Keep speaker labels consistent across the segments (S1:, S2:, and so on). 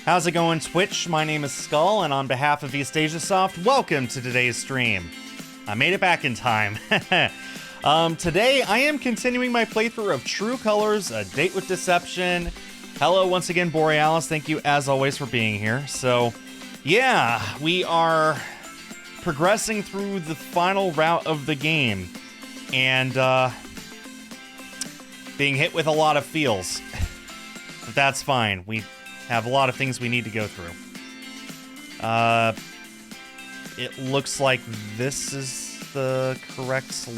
S1: How's it going, Twitch? My name is Skull, and on behalf of Eastasiasoft, welcome to today's stream. I made it back in time. Today, I am continuing my playthrough of True Colors, A Date with Deception. Hello once again, Borealis. Thank you, as always, for being here. So, yeah, we are progressing through the final route of the game, and being hit with a lot of feels. But that's fine. We have a lot of things we need to go through. It looks like this is the correct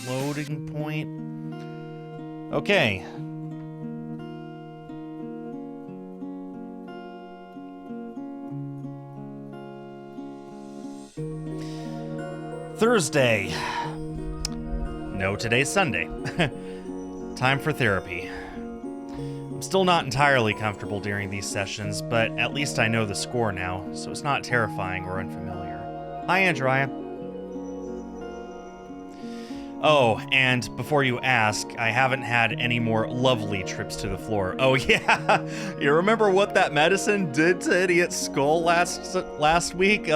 S1: loading point. Okay. Thursday. No, today's Sunday. Time for therapy. I'm still not entirely comfortable during these sessions, but at least I know the score now, so it's not terrifying or unfamiliar. Hi, Andrea. Oh, and before you ask, I haven't had any more lovely trips to the floor. Oh yeah, you remember what that medicine did to Idiot Skull last week?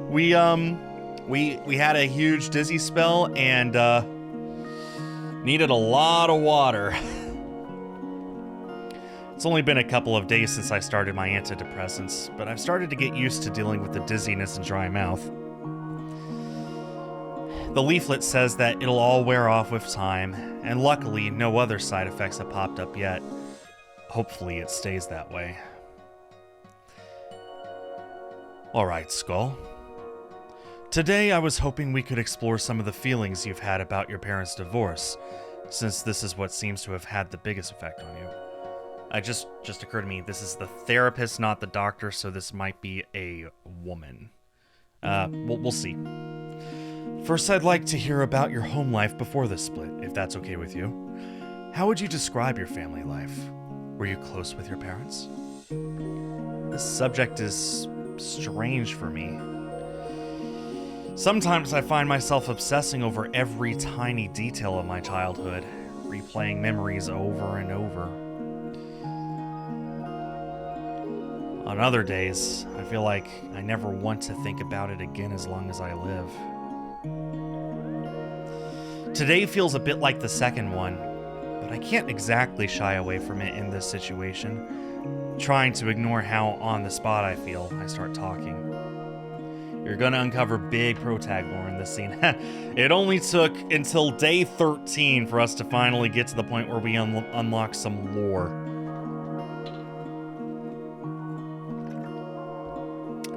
S1: We had a huge dizzy spell and needed a lot of water. It's only been a couple of days since I started my antidepressants, but I've started to get used to dealing with the dizziness and dry mouth. The leaflet says that it'll all wear off with time, and luckily no other side effects have popped up yet. Hopefully it stays that way. Alright, Skull. Today I was hoping we could explore some of the feelings you've had about your parents' divorce, since this is what seems to have had the biggest effect on you. It just occurred to me, this is the therapist, not the doctor, so this might be a woman. We'll see. First, I'd like to hear about your home life before the split, if that's okay with you. How would you describe your family life? Were you close with your parents? This subject is strange for me. Sometimes I find myself obsessing over every tiny detail of my childhood, replaying memories over and over. On other days, I feel like I never want to think about it again as long as I live. Today feels a bit like the second one, but I can't exactly shy away from it in this situation. Trying to ignore how on the spot I feel, I start talking. You're gonna uncover big protag lore in this scene. It only took until day 13 for us to finally get to the point where we unlock some lore.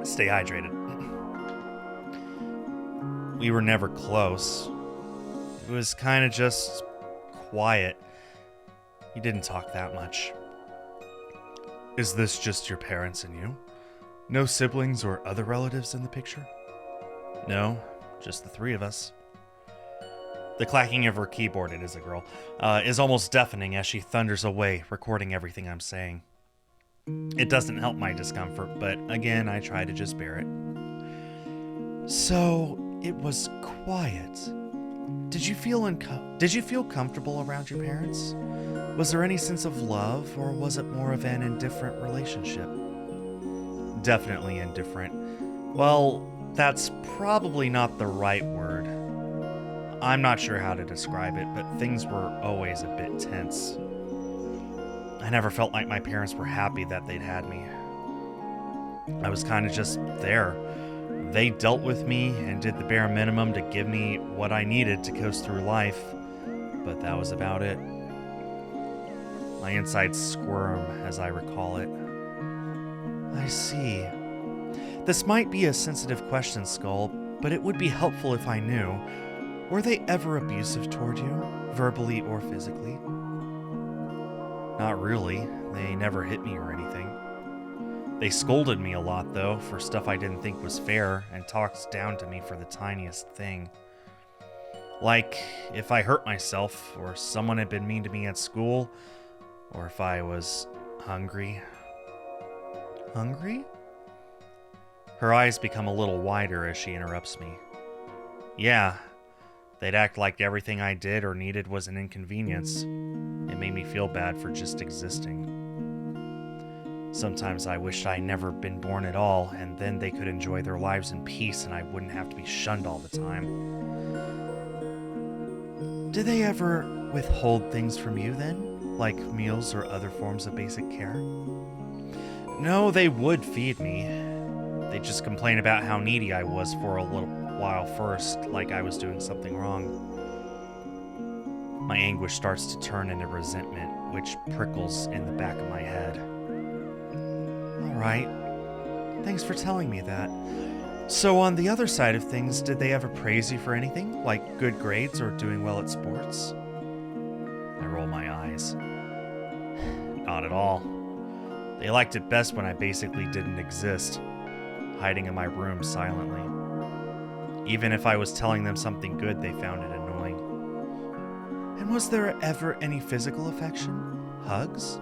S1: Stay hydrated. We were never close. It was kind of just quiet. He didn't talk that much. Is this just your parents and you? No siblings or other relatives in the picture? No, just the three of us. The clacking of her keyboard, it is a girl, is almost deafening as she thunders away, recording everything I'm saying. It doesn't help my discomfort, but again, I try to just bear it. So, it was quiet. Did you feel comfortable around your parents? Was there any sense of love, or was it more of an indifferent relationship? Definitely indifferent. Well, that's probably not the right word. I'm not sure how to describe it, but things were always a bit tense. I never felt like my parents were happy that they'd had me. I was kind of just there. They dealt with me and did the bare minimum to give me what I needed to coast through life, but that was about it. My insides squirm as I recall it. I see. This might be a sensitive question, Skull, but it would be helpful if I knew. Were they ever abusive toward you, verbally or physically? Not really. They never hit me or anything. They scolded me a lot, though, for stuff I didn't think was fair, and talked down to me for the tiniest thing. Like, if I hurt myself, or someone had been mean to me at school, or if I was hungry. Hungry? Her eyes become a little wider as she interrupts me. Yeah, they'd act like everything I did or needed was an inconvenience. It made me feel bad for just existing. Sometimes I wished I'd never been born at all, and then they could enjoy their lives in peace and I wouldn't have to be shunned all the time. Did they ever withhold things from you then? Like meals or other forms of basic care? No, they would feed me. They'd just complain about how needy I was for a little while first, like I was doing something wrong. My anguish starts to turn into resentment, which prickles in the back of my head. Alright, thanks for telling me that. So on the other side of things, did they ever praise you for anything, like good grades or doing well at sports? I roll my eyes. Not at all. They liked it best when I basically didn't exist, hiding in my room silently. Even if I was telling them something good, they found it annoying. And was there ever any physical affection? Hugs?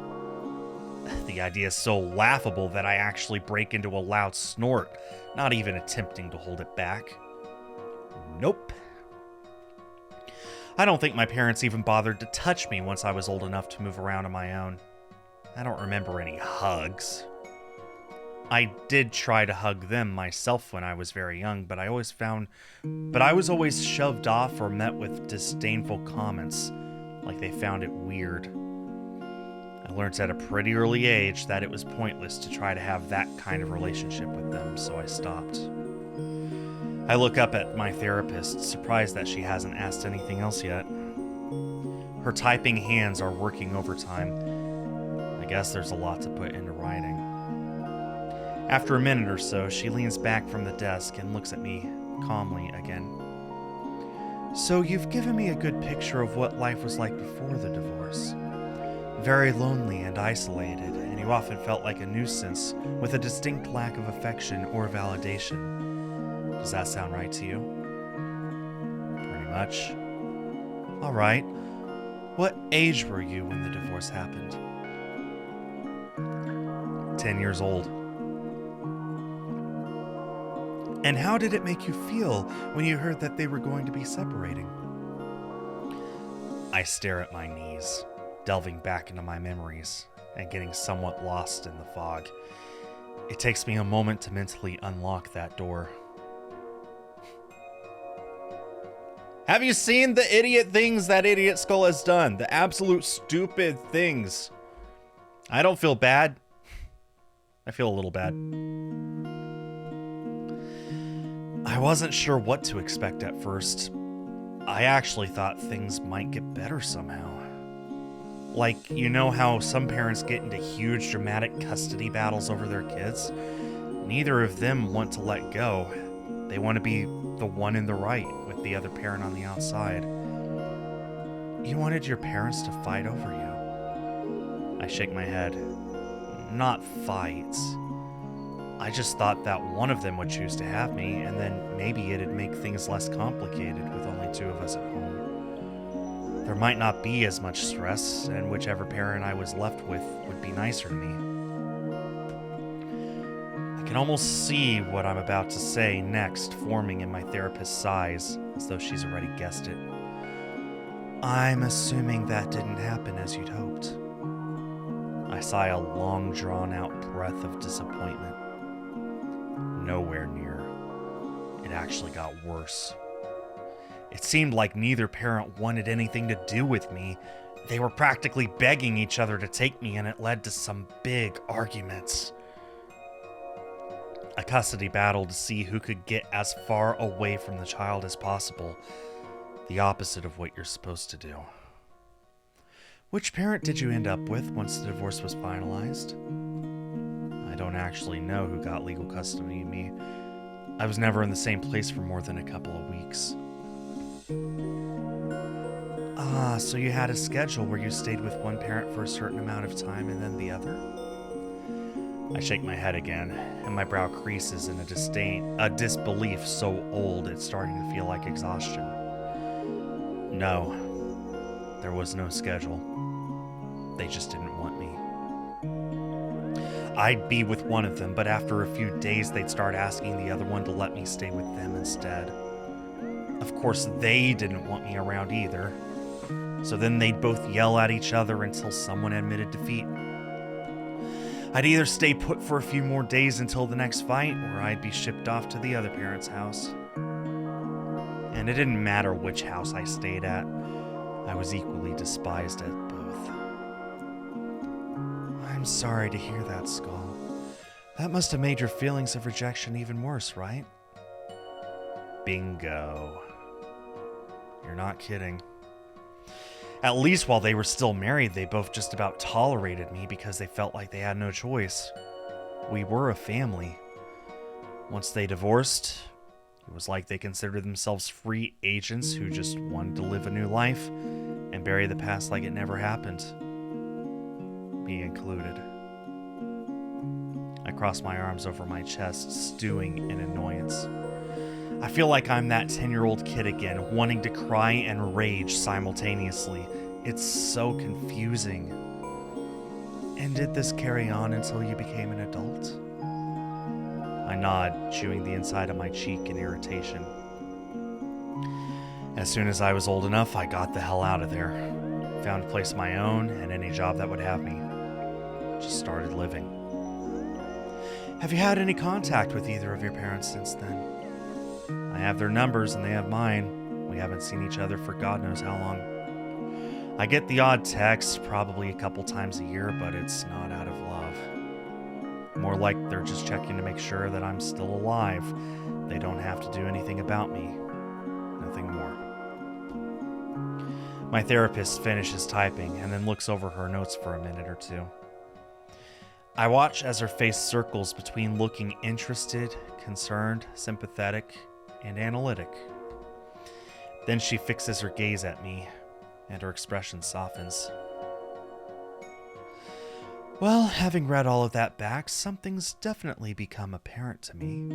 S1: The idea is so laughable that I actually break into a loud snort, not even attempting to hold it back. Nope. I don't think my parents even bothered to touch me once I was old enough to move around on my own. I don't remember any hugs. I did try to hug them myself when I was very young, but I was always shoved off or met with disdainful comments, like they found it weird. I learned at a pretty early age that it was pointless to try to have that kind of relationship with them, so I stopped. I look up at my therapist, surprised that she hasn't asked anything else yet. Her typing hands are working overtime. I guess there's a lot to put into writing. After a minute or so, she leans back from the desk and looks at me calmly again. So you've given me a good picture of what life was like before the divorce. Very lonely and isolated, and you often felt like a nuisance with a distinct lack of affection or validation. Does that sound right to you? Pretty much. All right. What age were you when the divorce happened? 10 years old. And how did it make you feel when you heard that they were going to be separating? I stare at my knees, delving back into my memories and getting somewhat lost in the fog. It takes me a moment to mentally unlock that door. Have you seen the idiot things that Idiot Skull has done? The absolute stupid things. I don't feel bad. I feel a little bad. I wasn't sure what to expect at first. I actually thought things might get better somehow. Like, you know how some parents get into huge dramatic custody battles over their kids? Neither of them want to let go. They want to be the one in the right with the other parent on the outside. You wanted your parents to fight over you? I shake my head. Not fights. I just thought that one of them would choose to have me, and then maybe it'd make things less complicated with only two of us at home. There might not be as much stress, and whichever parent I was left with would be nicer to me. I can almost see what I'm about to say next forming in my therapist's eyes, as though she's already guessed it. I'm assuming that didn't happen as you'd hoped. I sigh a long, drawn-out breath of disappointment. Nowhere near. It actually got worse. It seemed like neither parent wanted anything to do with me. They were practically begging each other to take me, and it led to some big arguments. A custody battle to see who could get as far away from the child as possible. The opposite of what you're supposed to do. Which parent did you end up with once the divorce was finalized? I don't actually know who got legal custody of me. I was never in the same place for more than a couple of weeks. Ah, so you had a schedule where you stayed with one parent for a certain amount of time and then the other? I shake my head again, and my brow creases in a disbelief so old it's starting to feel like exhaustion. No, there was no schedule. They just didn't want me. I'd be with one of them, but after a few days they'd start asking the other one to let me stay with them instead. Of course, they didn't want me around either. So then they'd both yell at each other until someone admitted defeat. I'd either stay put for a few more days until the next fight, or I'd be shipped off to the other parent's house. And it didn't matter which house I stayed at, I was equally despised at both. I'm sorry to hear that, Skull. That must have made your feelings of rejection even worse, right? Bingo. You're not kidding. At least while they were still married, they both just about tolerated me because they felt like they had no choice. We were a family. Once they divorced, it was like they considered themselves free agents who just wanted to live a new life and bury the past like it never happened. Me included. I crossed my arms over my chest, stewing in annoyance. I feel like I'm that 10-year-old kid again, wanting to cry and rage simultaneously. It's so confusing. And did this carry on until you became an adult? I nod, chewing the inside of my cheek in irritation. As soon as I was old enough, I got the hell out of there. Found a place of my own and any job that would have me. Just started living. Have you had any contact with either of your parents since then? I have their numbers and they have mine. We haven't seen each other for God knows how long. I get the odd text, probably a couple times a year, but it's not out of love. More like they're just checking to make sure that I'm still alive. They don't have to do anything about me. Nothing more. My therapist finishes typing and then looks over her notes for a minute or two. I watch as her face circles between looking interested, concerned, sympathetic, and analytic. Then she fixes her gaze at me, and her expression softens. Well, having read all of that back, something's definitely become apparent to me.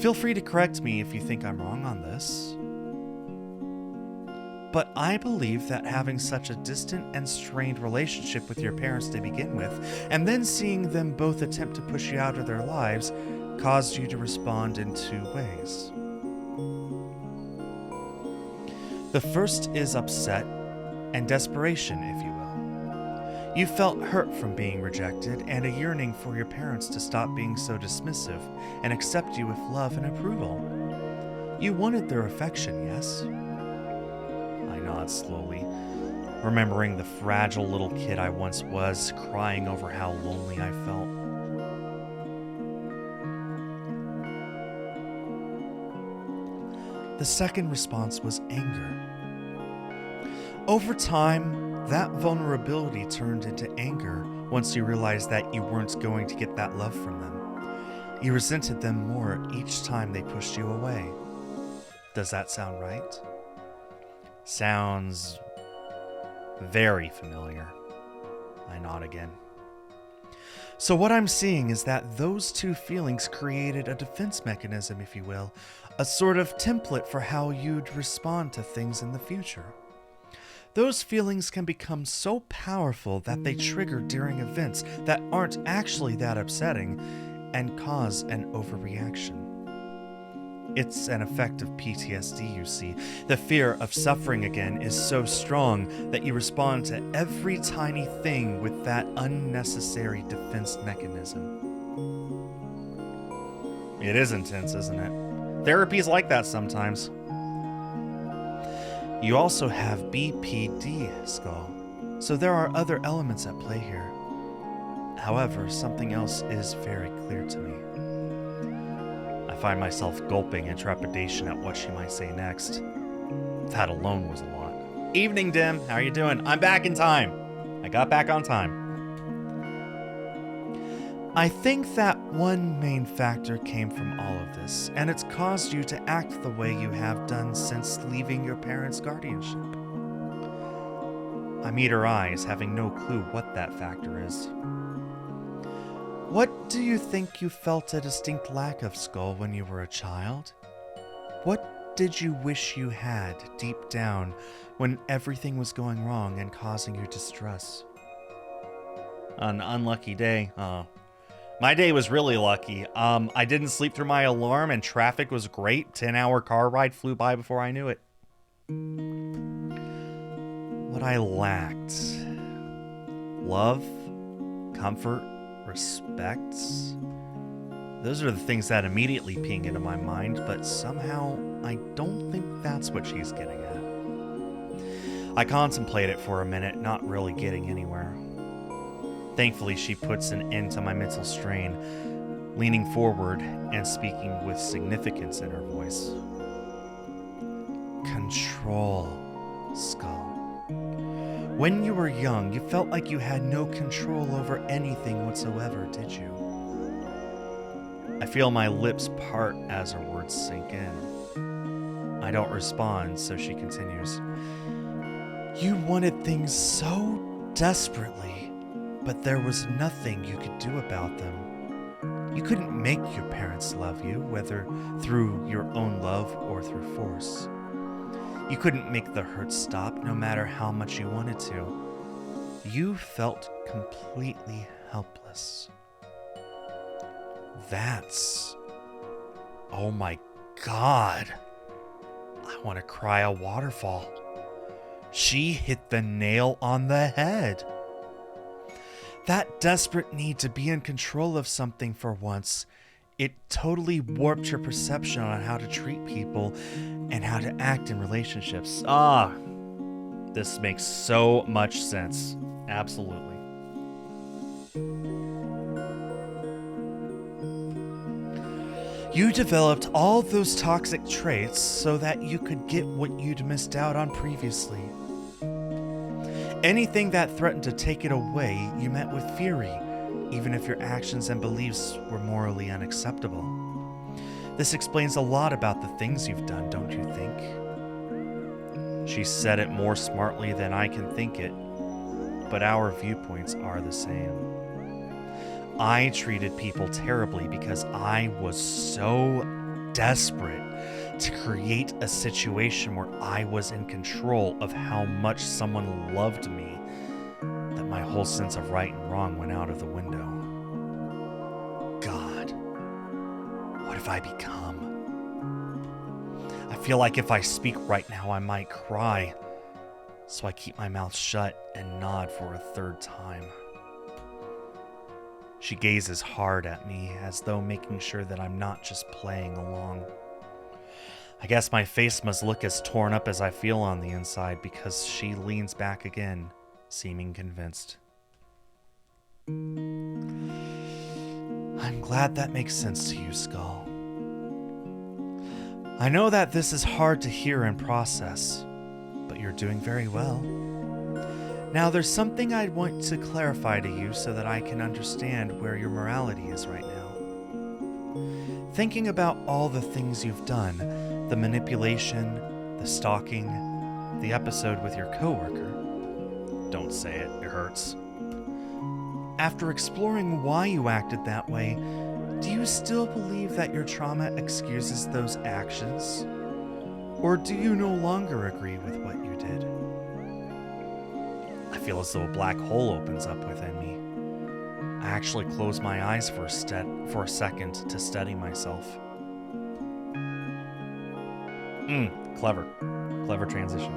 S1: Feel free to correct me if you think I'm wrong on this. But I believe that having such a distant and strained relationship with your parents to begin with, and then seeing them both attempt to push you out of their lives, caused you to respond in two ways. The first is upset and desperation, if you will. You felt hurt from being rejected and a yearning for your parents to stop being so dismissive and accept you with love and approval. You wanted their affection, yes? I nod slowly, remembering the fragile little kid I once was, crying over how lonely I felt. The second response was anger. Over time, that vulnerability turned into anger once you realized that you weren't going to get that love from them. You resented them more each time they pushed you away. Does that sound right? Sounds very familiar. I nod again. So what I'm seeing is that those two feelings created a defense mechanism, if you will, a sort of template for how you'd respond to things in the future. Those feelings can become so powerful that they trigger during events that aren't actually that upsetting and cause an overreaction. It's an effect of PTSD, you see. The fear of suffering again is so strong that you respond to every tiny thing with that unnecessary defense mechanism. It is intense, isn't it? Therapy's like that sometimes. You also have BPD, Skull, so there are other elements at play here. However, something else is very clear to me. I find myself gulping in trepidation at what she might say next. That alone was a lot. Evening, Dim. How are you doing? I'm back in time. I got back on time. I think that one main factor came from all of this, and it's caused you to act the way you have done since leaving your parents' guardianship. I meet her eyes, having no clue what that factor is. What do you think you felt a distinct lack of, Skull, when you were a child? What did you wish you had deep down when everything was going wrong and causing you distress? An unlucky day, My day was really lucky. I didn't sleep through my alarm and traffic was great. 10-hour car ride flew by before I knew it. What I lacked: love, comfort, respect. Those are the things that immediately ping into my mind, but somehow I don't think that's what she's getting at. I contemplate it for a minute, not really getting anywhere. Thankfully, she puts an end to my mental strain, leaning forward and speaking with significance in her voice. Control, Skull. When you were young, you felt like you had no control over anything whatsoever, did you? I feel my lips part as her words sink in. I don't respond, so she continues. You wanted things so desperately, but there was nothing you could do about them. You couldn't make your parents love you, whether through your own love or through force. You couldn't make the hurt stop, no matter how much you wanted to. You felt completely helpless. That's... oh my God. I want to cry a waterfall. She hit the nail on the head. That desperate need to be in control of something for once, it totally warped your perception on how to treat people and how to act in relationships. This makes so much sense. Absolutely. You developed all those toxic traits so that you could get what you'd missed out on previously. Anything that threatened to take it away, you met with fury, even if your actions and beliefs were morally unacceptable. This explains a lot about the things you've done, don't you think? She said it more smartly than I can think it, but our viewpoints are the same. I treated people terribly because I was so desperate to create a situation where I was in control of how much someone loved me that my whole sense of right and wrong went out of the window. God, what have I become? I feel like if I speak right now, I might cry, so I keep my mouth shut and nod for a third time. She gazes hard at me, as though making sure that I'm not just playing along. I guess my face must look as torn up as I feel on the inside, because she leans back again, seeming convinced. I'm glad that makes sense to you, Skull. I know that this is hard to hear and process, but you're doing very well. Now, there's something I want to clarify to you so that I can understand where your morality is right now. Thinking about all the things you've done, the manipulation, the stalking, the episode with your coworker. Don't say it, it hurts. After exploring why you acted that way, do you still believe that your trauma excuses those actions? Or do you no longer agree with what you did? I feel as though a black hole opens up within me. I actually close my eyes for a second to steady myself. Clever transition.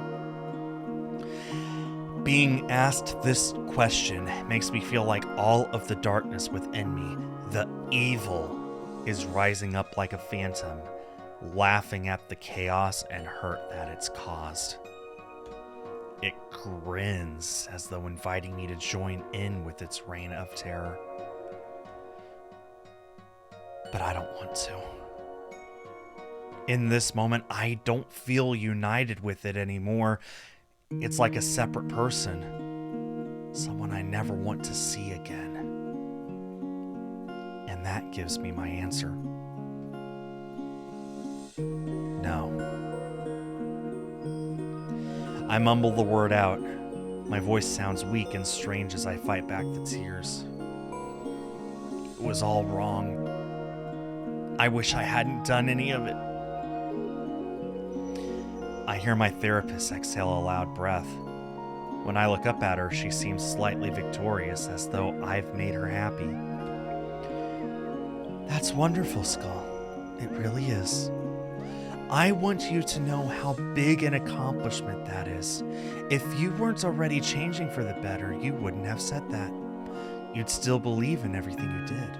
S1: Being asked this question makes me feel like all of the darkness within me, the evil, is rising up like a phantom, laughing at the chaos and hurt that it's caused. It grins as though inviting me to join in with its reign of terror. But I don't want to. In this moment, I don't feel united with it anymore. It's like a separate person, someone I never want to see again. And that gives me my answer. No. I mumble the word out. My voice sounds weak and strange as I fight back the tears. It was all wrong. I wish I hadn't done any of it. I hear my therapist exhale a loud breath. When I look up at her, she seems slightly victorious, as though I've made her happy. That's wonderful, Skull. It really is. I want you to know how big an accomplishment that is. If you weren't already changing for the better, you wouldn't have said that. you'd still believe in everything you did.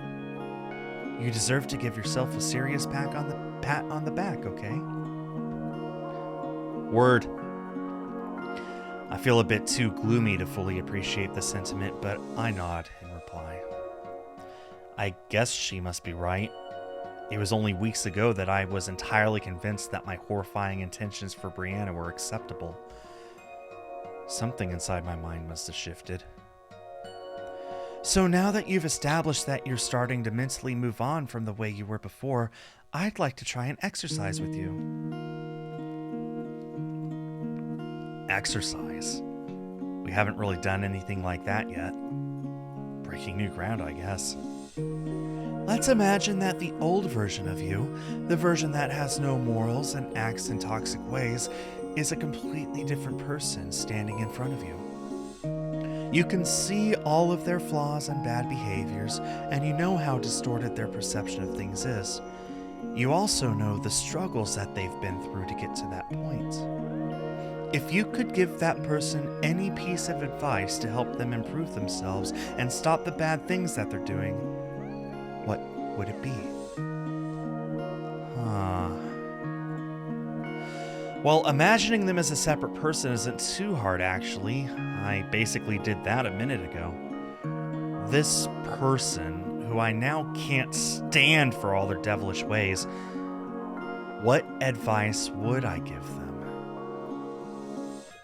S1: You deserve to give yourself a serious pat on the back, okay? Word. I feel a bit too gloomy to fully appreciate the sentiment, but I nod in reply. I guess she must be right. It was only weeks ago that I was entirely convinced that my horrifying intentions for Brianna were acceptable. Something inside my mind must have shifted. So now that you've established that you're starting to mentally move on from the way you were before, I'd like to try an exercise with you. Exercise? We haven't really done anything like that yet. Breaking new ground, I guess. Let's imagine that the old version of you, the version that has no morals and acts in toxic ways, is a completely different person standing in front of you. You can see all of their flaws and bad behaviors, and you know how distorted their perception of things is. You also know the struggles that they've been through to get to that point. If you could give that person any piece of advice to help them improve themselves and stop the bad things that they're doing, what would it be? Well, imagining them as a separate person isn't too hard, actually. I basically did that a minute ago. This person, who I now can't stand for all their devilish ways, what advice would I give them?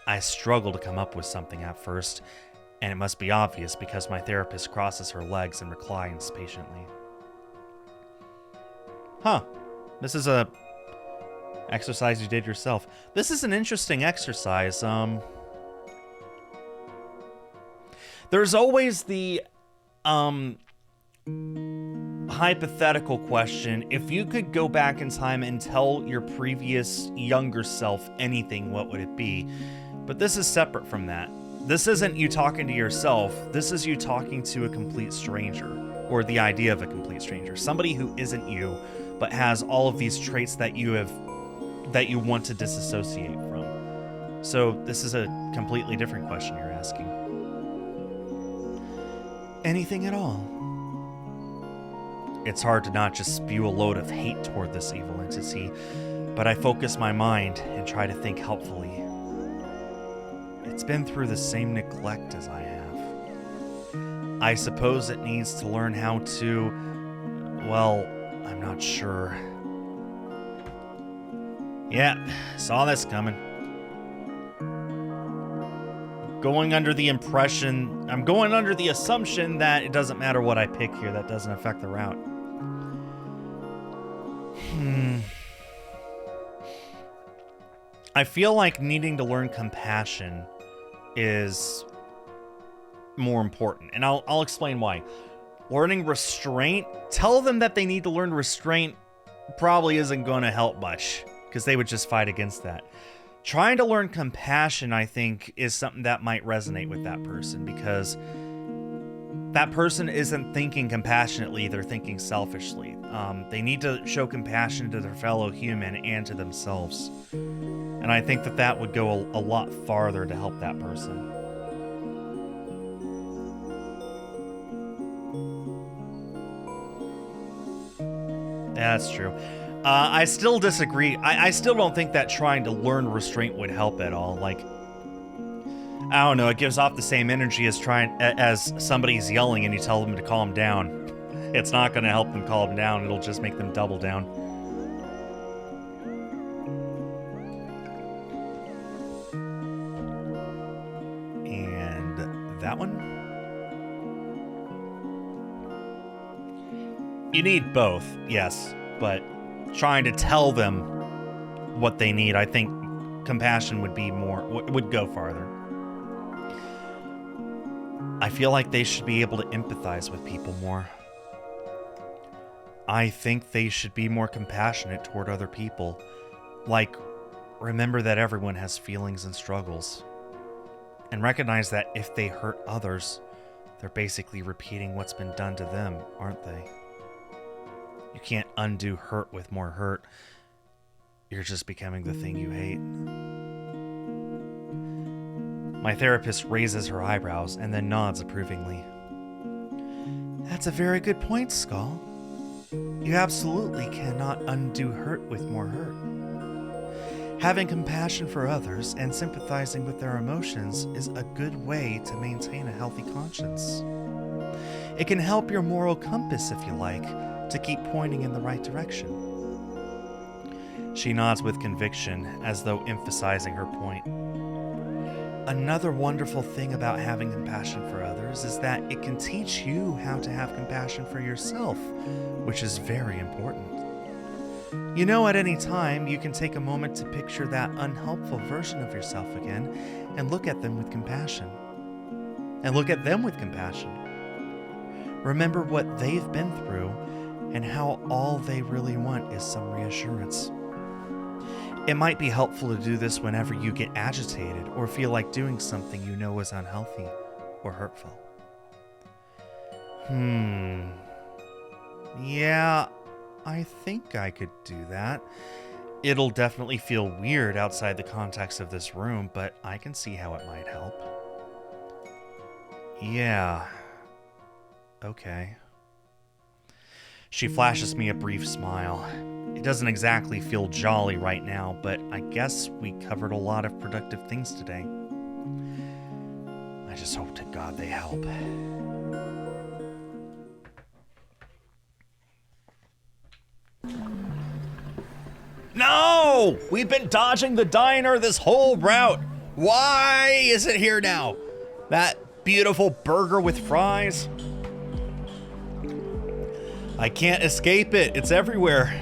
S1: I struggle to come up with something at first, and it must be obvious because my therapist crosses her legs and reclines patiently. This is a exercise you did yourself. This is an interesting exercise. There's always the hypothetical question: if you could go back in time and tell your previous younger self anything, what would it be? But this is separate from that. This isn't you talking to yourself. This is you talking to a complete stranger, or the idea of a complete stranger, somebody who isn't you but has all of these traits that you want to disassociate from. So this is a completely different question you're asking. Anything at all? It's hard to not just spew a load of hate toward this evil entity, but I focus my mind and try to think helpfully. It's been through the same neglect as I have. I suppose it needs to learn how to, well, I'm not sure. Yeah, saw this coming. I'm going under the assumption that it doesn't matter what I pick here, that doesn't affect the route. I feel like needing to learn compassion is more important, and I'll explain why. Learning restraint, tell them that they need to learn restraint probably isn't going to help much, because they would just fight against that. Trying to learn compassion, I think, is something that might resonate with that person, because that person isn't thinking compassionately, they're thinking selfishly. They need to show compassion to their fellow human and to themselves. And I think that would go a lot farther to help that person. Yeah, that's true. I still disagree. I still don't think that trying to learn restraint would help at all. Like, I don't know, it gives off the same energy as somebody's yelling and you tell them to calm down. It's not going to help them calm down. It'll just make them double down. And that one? You need both, yes, but trying to tell them what they need, I think compassion would go farther. I feel like they should be able to empathize with people more. I think they should be more compassionate toward other people. Like, remember that everyone has feelings and struggles. And recognize that if they hurt others, they're basically repeating what's been done to them, aren't they? You can't undo hurt with more hurt. You're just becoming the thing you hate. My therapist raises her eyebrows and then nods approvingly. That's a very good point, Skull. You absolutely cannot undo hurt with more hurt. Having compassion for others and sympathizing with their emotions is a good way to maintain a healthy conscience. It can help your moral compass, if you like, to keep pointing in the right direction. She nods with conviction, as though emphasizing her point. Another wonderful thing about having compassion for others is that it can teach you how to have compassion for yourself, which is very important. You know, at any time, you can take a moment to picture that unhelpful version of yourself again and look at them with compassion. And look at them with compassion. Remember what they've been through and how all they really want is some reassurance. It might be helpful to do this whenever you get agitated or feel like doing something you know is unhealthy or hurtful. Yeah, I think I could do that. It'll definitely feel weird outside the context of this room, but I can see how it might help. Yeah. Okay. She flashes me a brief smile. It doesn't exactly feel jolly right now, but I guess we covered a lot of productive things today. I just hope to God they help. No! We've been dodging the diner this whole route. Why is it here now? That beautiful burger with fries? I can't escape it. It's everywhere.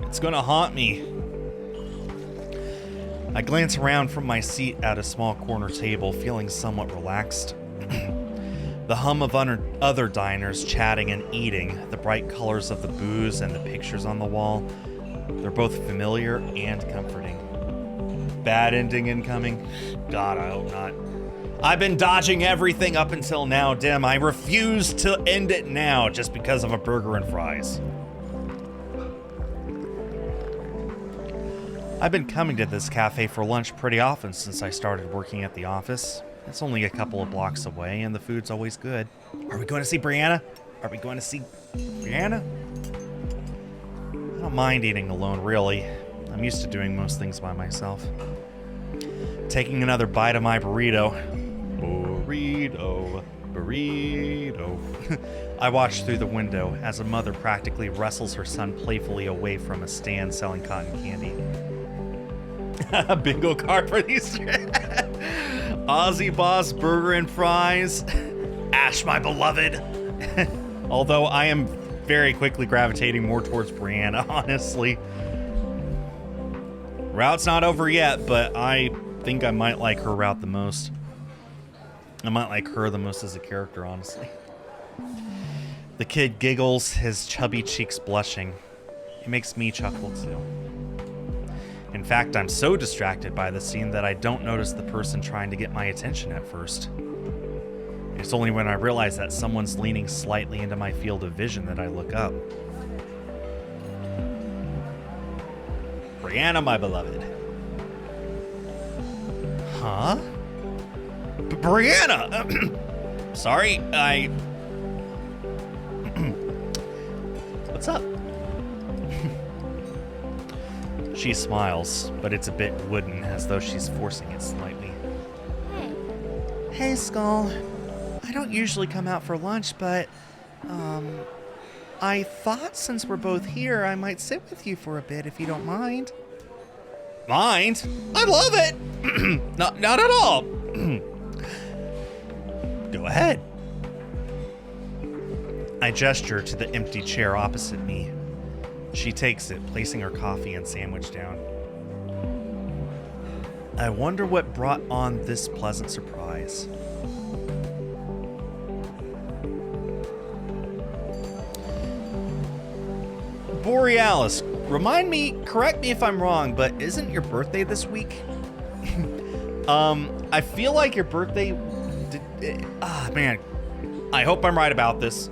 S1: It's gonna haunt me. I glance around from my seat at a small corner table, feeling somewhat relaxed. The hum of other diners chatting and eating, the bright colors of the booze and the pictures on the wall, they're both familiar and comforting. Bad ending incoming? God, I hope not. I've been dodging everything up until now, Dim. I refuse to end it now just because of a burger and fries. I've been coming to this cafe for lunch pretty often since I started working at the office. It's only a couple of blocks away, and the food's always good. Are we going to see Brianna? Are we going to see Brianna? I don't mind eating alone, really. I'm used to doing most things by myself. Taking another bite of my burrito. Burrito. I watch through the window as a mother practically wrestles her son playfully away from a stand selling cotton candy. Bingo card for these. Aussie Boss Burger and Fries. Ash, my beloved. Although I am very quickly gravitating more towards Brianna, honestly. Route's not over yet, but I think I might like her route the most. I might like her the most as a character, honestly. The kid giggles, his chubby cheeks blushing. It makes me chuckle too. In fact, I'm so distracted by the scene that I don't notice the person trying to get my attention at first. It's only when I realize that someone's leaning slightly into my field of vision that I look up. Brianna, my beloved. Huh? Brianna! Sorry, What's up? She smiles, but it's a bit wooden, as though she's forcing it slightly. Hey, Skull. I don't usually come out for lunch, but, I thought since we're both here, I might sit with you for a bit, if you don't mind. Mind? I love it! Not at all! Go ahead. I gesture to the empty chair opposite me. She takes it, placing her coffee and sandwich down. I wonder what brought on this pleasant surprise. Borealis, correct me if I'm wrong, but isn't your birthday this week? I feel like your birthday... man. I hope I'm right about this.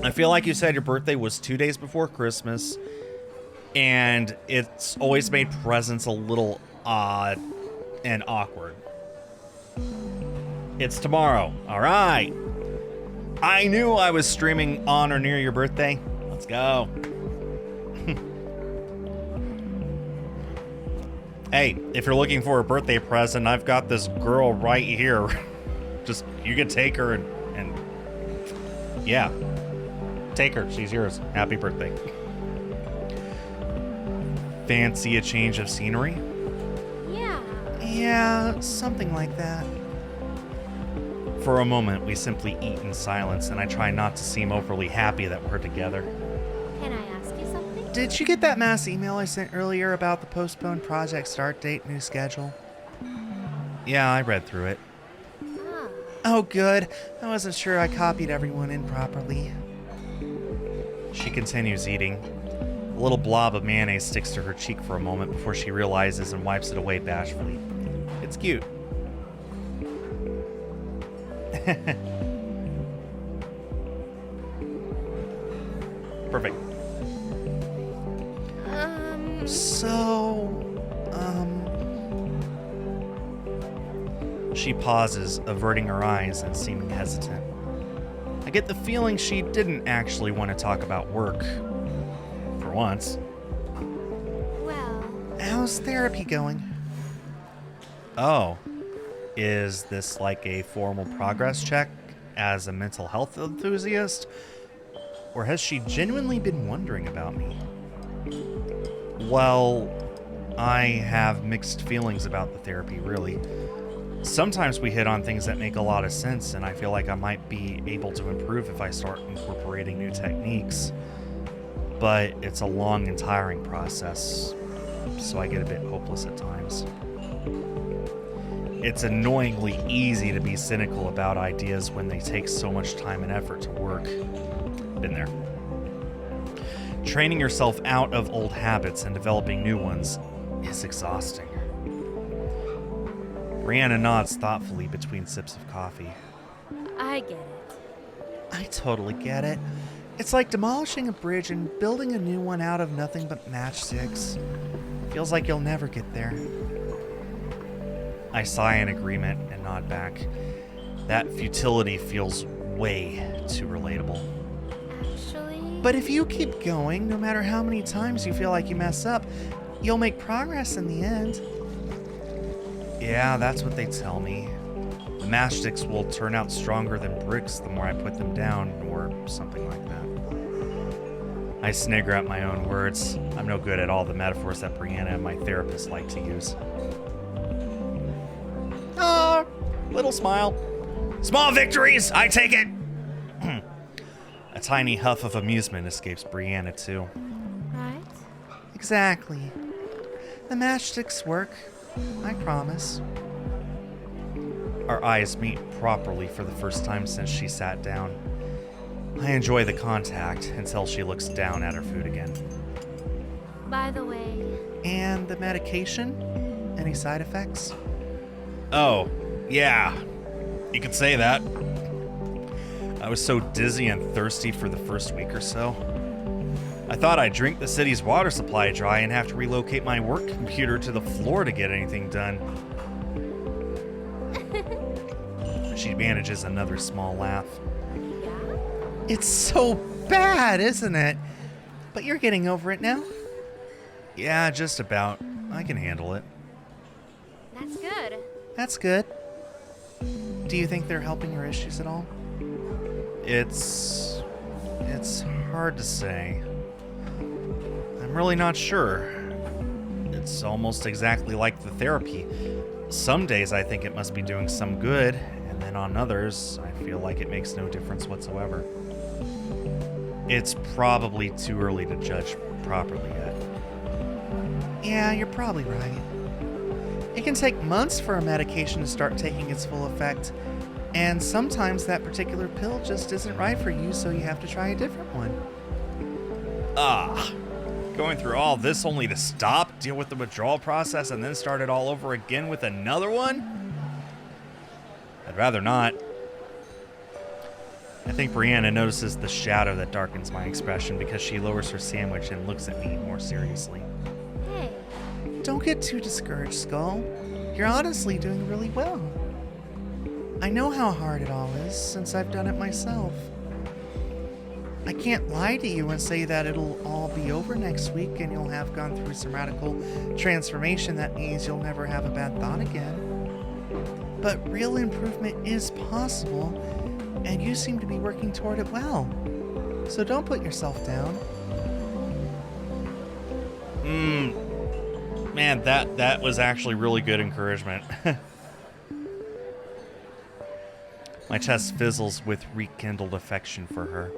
S1: I feel like you said your birthday was 2 days before Christmas, and it's always made presents a little odd and awkward. It's tomorrow. All right. I knew I was streaming on or near your birthday. Let's go. Hey, if you're looking for a birthday present, I've got this girl right here. Just, you can take her and yeah. Take her, she's yours. Happy birthday. Fancy a change of scenery? Yeah, something like that. For a moment, we simply eat in silence, and I try not to seem overly happy that we're together.
S2: Can I ask you something?
S1: Did you get that mass email I sent earlier about the postponed project start date, new schedule? Yeah, I read through it.
S2: Ah,
S1: Oh, good. I wasn't sure I copied everyone in properly. She continues eating. A little blob of mayonnaise sticks to her cheek for a moment before she realizes and wipes it away bashfully. It's cute. Perfect. She pauses, averting her eyes and seeming hesitant. I get the feeling she didn't actually want to talk about work. For once.
S2: well,
S1: How's therapy going? Oh. Is this like a formal progress check as a mental health enthusiast? Or has she genuinely been wondering about me? Well, I have mixed feelings about the therapy, really. Sometimes we hit on things that make a lot of sense, and I feel like I might be able to improve if I start incorporating new techniques. But it's a long and tiring process, so I get a bit hopeless at times. It's annoyingly easy to be cynical about ideas when they take so much time and effort to work. Been there. Training yourself out of old habits and developing new ones is exhausting. Brianna nods thoughtfully between sips of coffee.
S2: I get it.
S1: I totally get it. It's like demolishing a bridge and building a new one out of nothing but matchsticks. Feels like you'll never get there. I sigh in agreement and nod back. That futility feels way too relatable.
S2: Actually,
S1: But if you keep going, no matter how many times you feel like you mess up, you'll make progress in the end. Yeah, that's what they tell me. The matchsticks will turn out stronger than bricks the more I put them down, or something like that. I snigger at my own words. I'm no good at all the metaphors that Brianna and my therapist like to use. Ah, little smile. Small victories, I take it! A tiny huff of amusement escapes Brianna, too.
S2: right?
S1: Exactly. The matchsticks work. I promise. Our eyes meet properly for the first time since she sat down. I enjoy the contact until she looks down at her food again.
S2: By the way,
S1: And the medication? Any side effects? Oh, yeah. You could say that. I was so dizzy and thirsty for the first week or so. I thought I'd drink the city's water supply dry and have to relocate my work computer to the floor to get anything done. She manages another small laugh.
S2: yeah?
S1: It's so bad, isn't it? But you're getting over it now? Yeah, just about. I can handle it.
S2: That's good.
S1: That's good. Do you think they're helping your issues at all? It's hard to say. I'm really not sure. It's almost exactly like the therapy. Some days I think it must be doing some good, and then on others, I feel like it makes no difference whatsoever. It's probably too early to judge properly yet. Yeah, you're probably right. It can take months for a medication to start taking its full effect, and sometimes that particular pill just isn't right for you, so you have to try a different one. Going through all this only to stop, deal with the withdrawal process, and then start it all over again with another one? I'd rather not. I think Brianna notices the shadow that darkens my expression because she lowers her sandwich and looks at me more seriously.
S2: Hey,
S1: Don't get too discouraged, Skull. You're honestly doing really well. I know how hard it all is since I've done it myself. I can't lie to you and say that it'll all be over next week and you'll have gone through some radical transformation that means you'll never have a bad thought again. But real improvement is possible, and you seem to be working toward it well. So don't put yourself down. Man, that was actually really good encouragement. My chest fizzles with rekindled affection for her.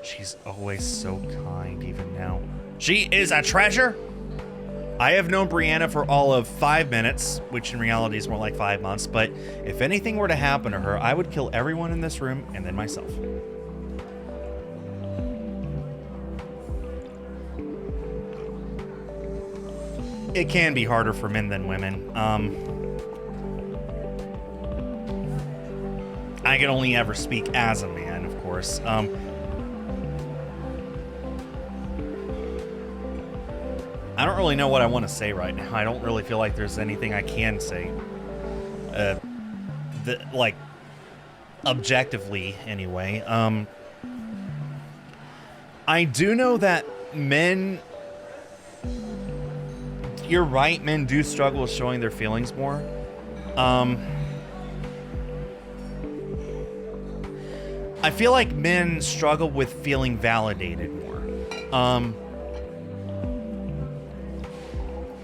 S1: She's always so kind, even now. She is a treasure! I have known Brianna for all of 5 minutes, which in reality is more like 5 months, but if anything were to happen to her, I would kill everyone in this room and then myself. It can be harder for men than women. I can only ever speak as a man, of course. I don't really know what I want to say right now. I don't really feel like there's anything I can say. Like, objectively, anyway. I do know that men... You're right, men do struggle with showing their feelings more. I feel like men struggle with feeling validated more.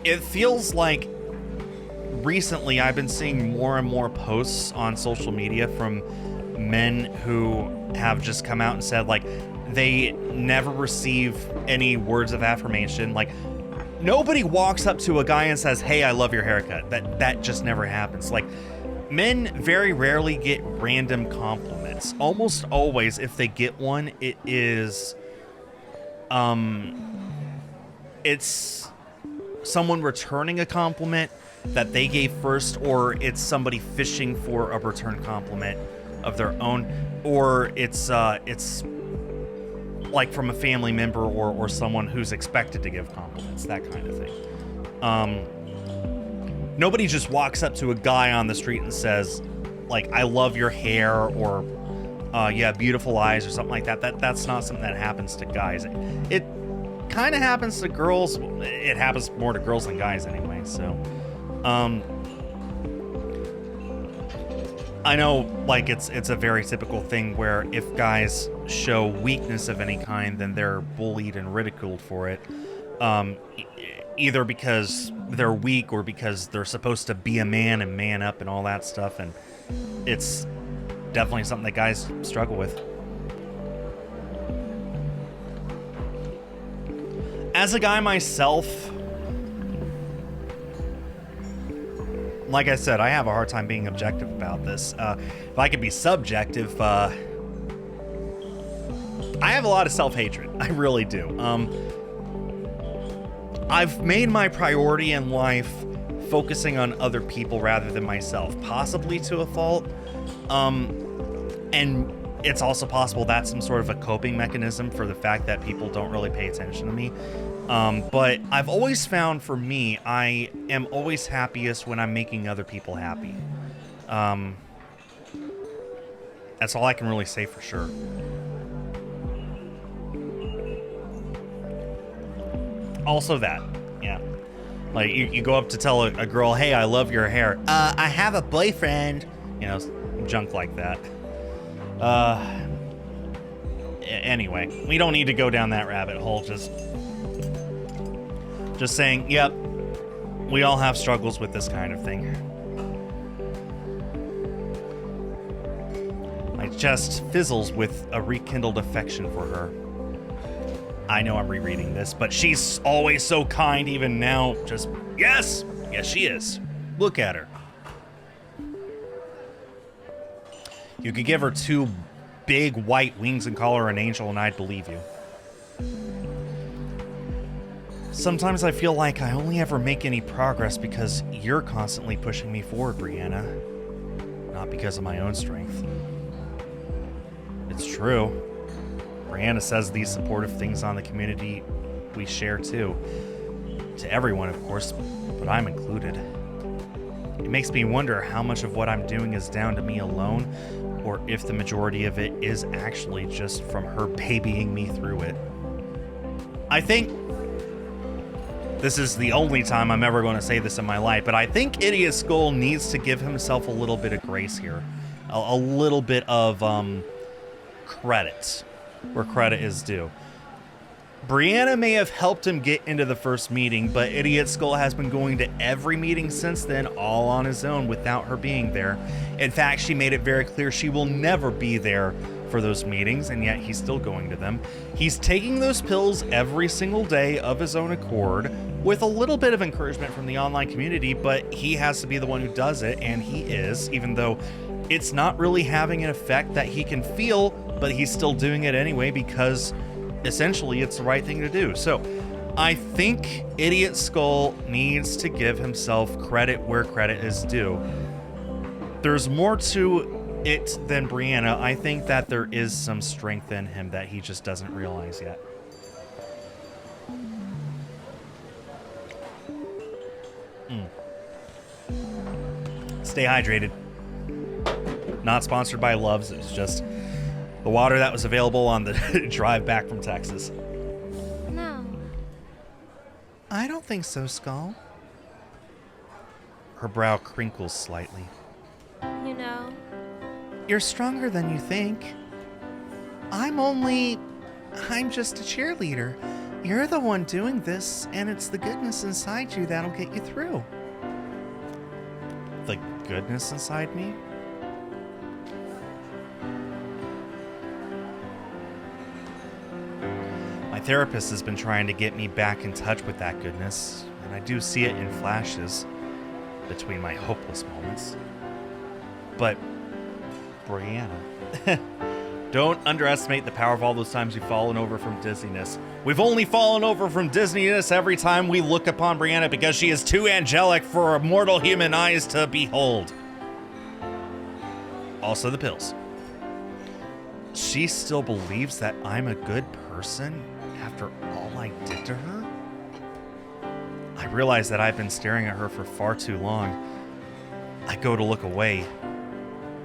S1: It feels like recently I've been seeing more and more posts on social media from men who have just come out and said, like, they never receive any words of affirmation. Like, nobody walks up to a guy and says, "Hey, I love your haircut." That just never happens. Like, men very rarely get random compliments. Almost always, if they get one, it is, it's someone returning a compliment that they gave first, or it's somebody fishing for a return compliment of their own, or it's like from a family member or someone who's expected to give compliments, that kind of thing. Nobody just walks up to a guy on the street and says, like, "I love your hair," or "Yeah, beautiful eyes," or something like that. That's not something that happens to guys. It kind of happens to girls. It happens more to girls than guys anyway. So, I know, like, it's a very typical thing where if guys show weakness of any kind, then they're bullied and ridiculed for it. Either because they're weak or because they're supposed to be a man and man up and all that stuff. And it's definitely something that guys struggle with. As a guy myself, like I said, I have a hard time being objective about this. If I could be subjective, I have a lot of self-hatred. I really do. I've made my priority in life focusing on other people rather than myself, possibly to a fault. And it's also possible that's some sort of a coping mechanism for the fact that people don't really pay attention to me. But I've always found, for me, I am always happiest when I'm making other people happy. That's all I can really say for sure. Also that, yeah. Like, you go up to tell a girl, "Hey, I love your hair." "I have a boyfriend." You know, junk like that. Anyway, we don't need to go down that rabbit hole. Just saying, yep, we all have struggles with this kind of thing. My chest fizzles with a rekindled affection for her. I know I'm rereading this, but she's always so kind even now. Just, yes, she is. Look at her. You could give her 2 big white wings and call her an angel and I'd believe you. Sometimes I feel like I only ever make any progress because you're constantly pushing me forward, Brianna. Not because of my own strength. It's true. Brianna says these supportive things on the community we share too. To everyone, of course, but I'm included. It makes me wonder how much of what I'm doing is down to me alone, or if the majority of it is actually just from her babying me through it. I think this is the only time I'm ever going to say this in my life, but I think Idiot Skull needs to give himself a little bit of grace here. A little bit of credit where credit is due. Brianna may have helped him get into the first meeting, but Idiot Skull has been going to every meeting since then, all on his own without her being there. In fact, she made it very clear she will never be there for those meetings, and yet he's still going to them. He's taking those pills every single day of his own accord, with a little bit of encouragement from the online community, but he has to be the one who does it, and he is, even though it's not really having an effect that he can feel, but he's still doing it anyway because essentially it's the right thing to do. So I think Idiot Skull needs to give himself credit where credit is due. There's more to it than Brianna. I think that there is some strength in him that he just doesn't realize yet. Stay hydrated. Not sponsored by Love's. It's just the water that was available on the drive back from Texas.
S2: No.
S1: I don't think so, Skull. Her brow crinkles slightly.
S2: You know,
S1: You're stronger than you think. I'm just a cheerleader. You're the one doing this, and it's the goodness inside you that'll get you through. The goodness inside me? My therapist has been trying to get me back in touch with that goodness, and I do see it in flashes between my hopeless moments. But, Brianna, don't underestimate the power of all those times you've fallen over from dizziness. We've only fallen over from dizziness every time we look upon Brianna because she is too angelic for mortal human eyes to behold. Also the pills. She still believes that I'm a good person after all I did to her? I realize that I've been staring at her for far too long. I go to look away,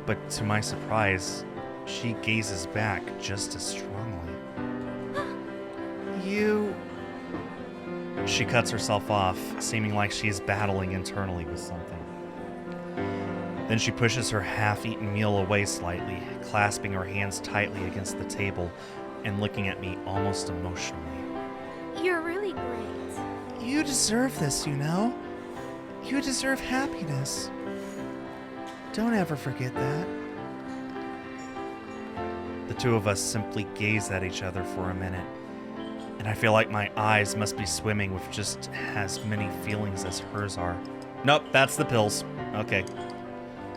S1: but to my surprise, she gazes back just as strongly. You... She cuts herself off, seeming like she's battling internally with something. Then she pushes her half-eaten meal away slightly, clasping her hands tightly against the table and looking at me almost emotionally.
S2: you're really great.
S1: You deserve this, you know? You deserve happiness. Don't ever forget that. The two of us simply gaze at each other for a minute, and I feel like my eyes must be swimming with just as many feelings as hers are. Nope, that's the pills. Okay.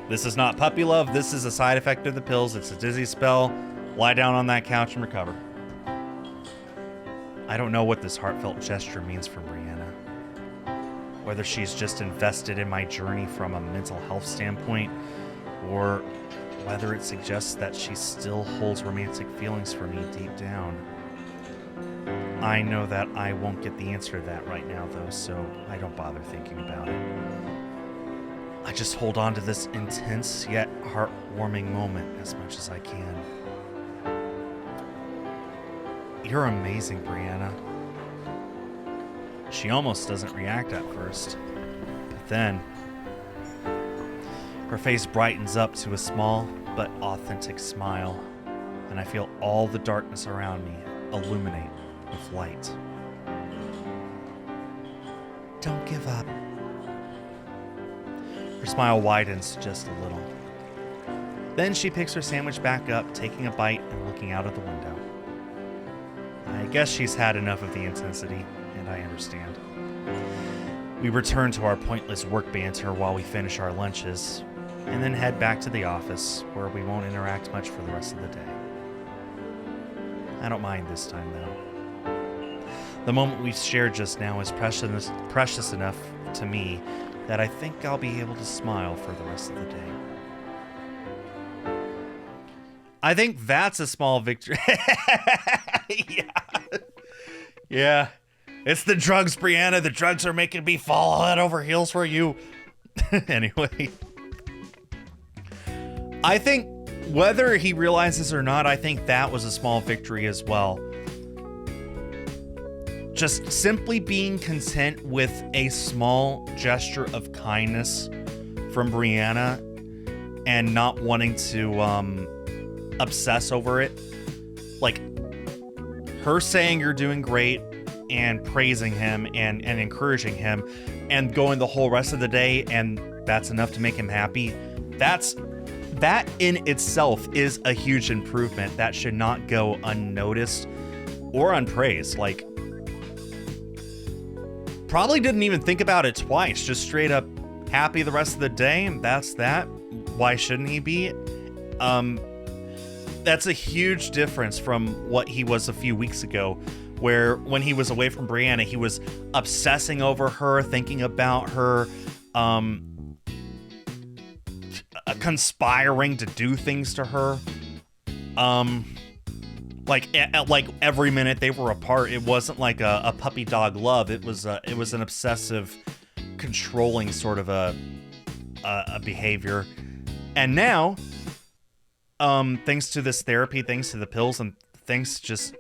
S1: This is not puppy love. This is a side effect of the pills. It's a dizzy spell. Lie down on that couch and recover. I don't know what this heartfelt gesture means for Brianna. Whether she's just invested in my journey from a mental health standpoint, or whether it suggests that she still holds romantic feelings for me deep down. I know that I won't get the answer to that right now, though, so I don't bother thinking about it. I just hold on to this intense yet heartwarming moment as much as I can. You're amazing, Brianna. She almost doesn't react at first, but then her face brightens up to a small but authentic smile, and I feel all the darkness around me illuminate with light. Don't give up. Her smile widens just a little. Then she picks her sandwich back up, taking a bite and looking out of the window. I guess she's had enough of the intensity, and I understand. We return to our pointless work banter while we finish our lunches, and then head back to the office, where we won't interact much for the rest of the day. I don't mind this time, though. The moment we've shared just now is precious enough to me that I think I'll be able to smile for the rest of the day. I think that's a small victory. Yeah. It's the drugs, Brianna. The drugs are making me fall head over heels for you. Anyway, I think whether he realizes or not, I think that was a small victory as well. Just simply being content with a small gesture of kindness from Brianna and not wanting to obsess over it. Like, her saying you're doing great and praising him and encouraging him and going the whole rest of the day, and that's enough to make him happy. That in itself is a huge improvement that should not go unnoticed or unpraised. Like, probably didn't even think about it twice, just straight up happy the rest of the day, and that's that. Why shouldn't he be? That's a huge difference from what he was a few weeks ago, where when he was away from Brianna, he was obsessing over her, thinking about her, conspiring to do things to her. Like every minute they were apart, it wasn't like a puppy dog love. It was an obsessive, controlling sort of a behavior. And now, thanks to this therapy, thanks to the pills, and thanks to just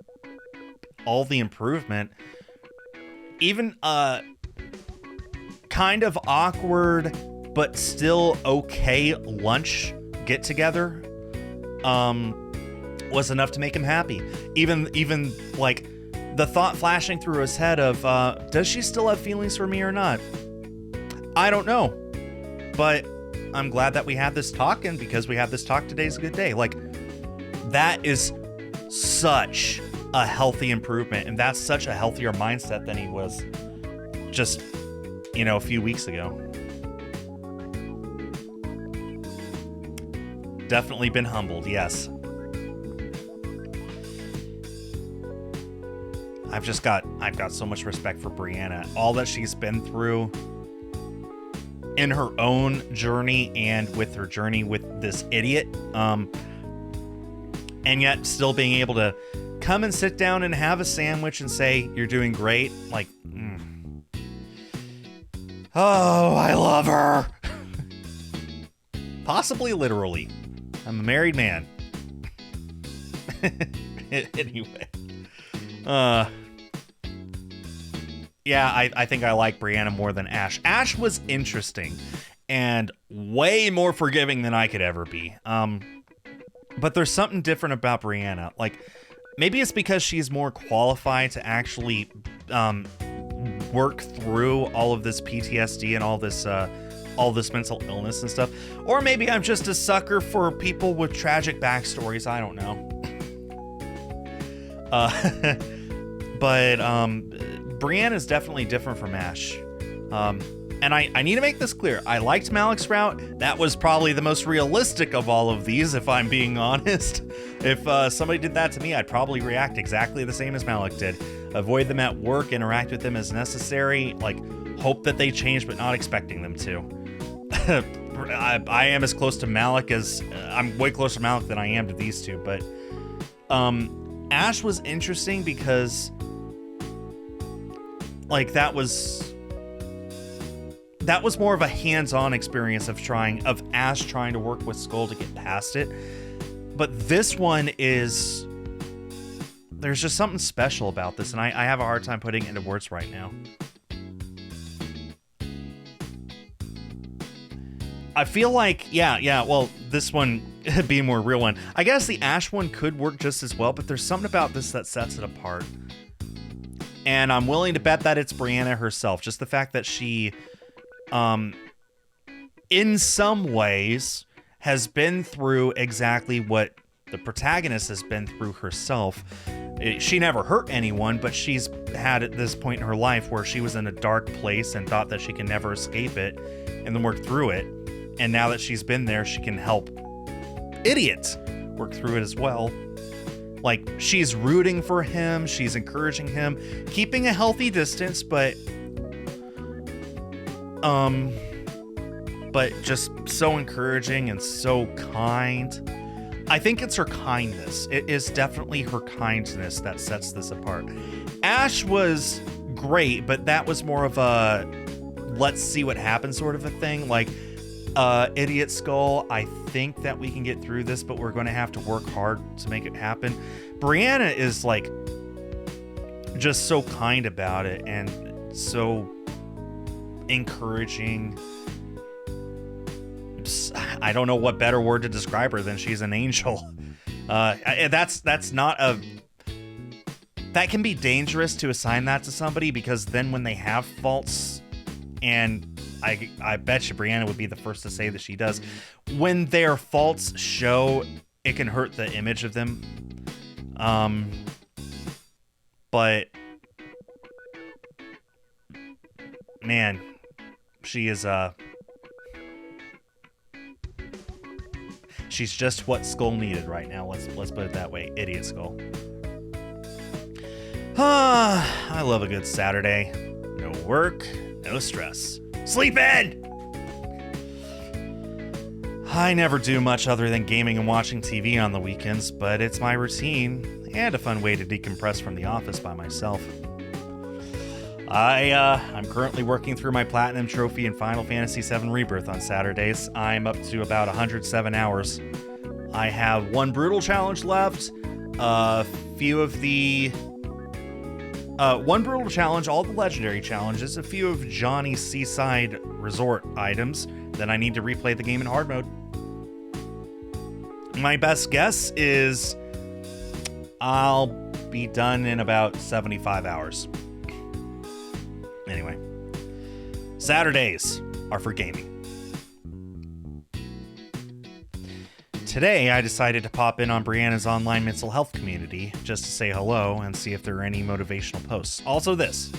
S1: all the improvement, even kind of awkward but still okay lunch get together was enough to make him happy. Even like the thought flashing through his head of does she still have feelings for me or not? I don't know, but I'm glad that we had this talk, and because we have this talk, today's a good day. Like, that is such a healthy improvement, and that's such a healthier mindset than he was just, a few weeks ago. Definitely been humbled, yes. I've got so much respect for Brianna. All that she's been through in her own journey and with her journey with this idiot, and yet still being able to come and sit down and have a sandwich and say you're doing great. Like, oh, I love her. Possibly literally. I'm a married man. Anyway, yeah, I think I like Brianna more than Ash. Ash was interesting and way more forgiving than I could ever be. But there's something different about Brianna. Like, maybe it's because she's more qualified to actually work through all of this PTSD and all this mental illness and stuff. Or maybe I'm just a sucker for people with tragic backstories. I don't know. But Brianna's definitely different from Ash. And I need to make this clear. I liked Malik's route. That was probably the most realistic of all of these, if I'm being honest. If somebody did that to me, I'd probably react exactly the same as Malik did. Avoid them at work, interact with them as necessary, like, hope that they change, but not expecting them to. I am as close to Malik as... I'm way closer to Malik than I am to these two, but... Ash was interesting because... like, that was more of a hands-on experience of Ash trying to work with Skull to get past it. But this one is... there's just something special about this, and I have a hard time putting it into words right now. I feel like, well, this one being more real one. I guess the Ash one could work just as well, but there's something about this that sets it apart. And I'm willing to bet that it's Brianna herself. Just the fact that she, in some ways, has been through exactly what the protagonist has been through herself. She never hurt anyone, but she's had at this point in her life where she was in a dark place and thought that she can never escape it, and then work through it. And now that she's been there, she can help idiots work through it as well. Like, she's rooting for him, she's encouraging him, keeping a healthy distance, but just so encouraging and so kind. I think it's her kindness. It is definitely her kindness that sets this apart. Ash was great, but that was more of a let's see what happens sort of a thing. Like, Idiot Skull, I think that we can get through this, but we're going to have to work hard to make it happen. Brianna is like just so kind about it and so encouraging. I don't know what better word to describe her than she's an angel. That's not a... That can be dangerous to assign that to somebody, because then when they have faults, and I bet you Brianna would be the first to say that she does, when their faults show, it can hurt the image of them. But man, she is she's just what Skull needed right now. Let's put it that way. Idiot Skull. I love a good Saturday. No work, no stress. Sleep in! I never do much other than gaming and watching TV on the weekends, but it's my routine and a fun way to decompress from the office by myself. I'm currently working through my Platinum Trophy in Final Fantasy VII Rebirth on Saturdays. I'm up to about 107 hours. I have one Brutal Challenge left, one Brutal Challenge, all the Legendary Challenges, a few of Johnny's Seaside Resort items. Then I need to replay the game in hard mode. My best guess is I'll be done in about 75 hours. Anyway, Saturdays are for gaming. Today, I decided to pop in on Brianna's online mental health community just to say hello and see if there are any motivational posts. Also this,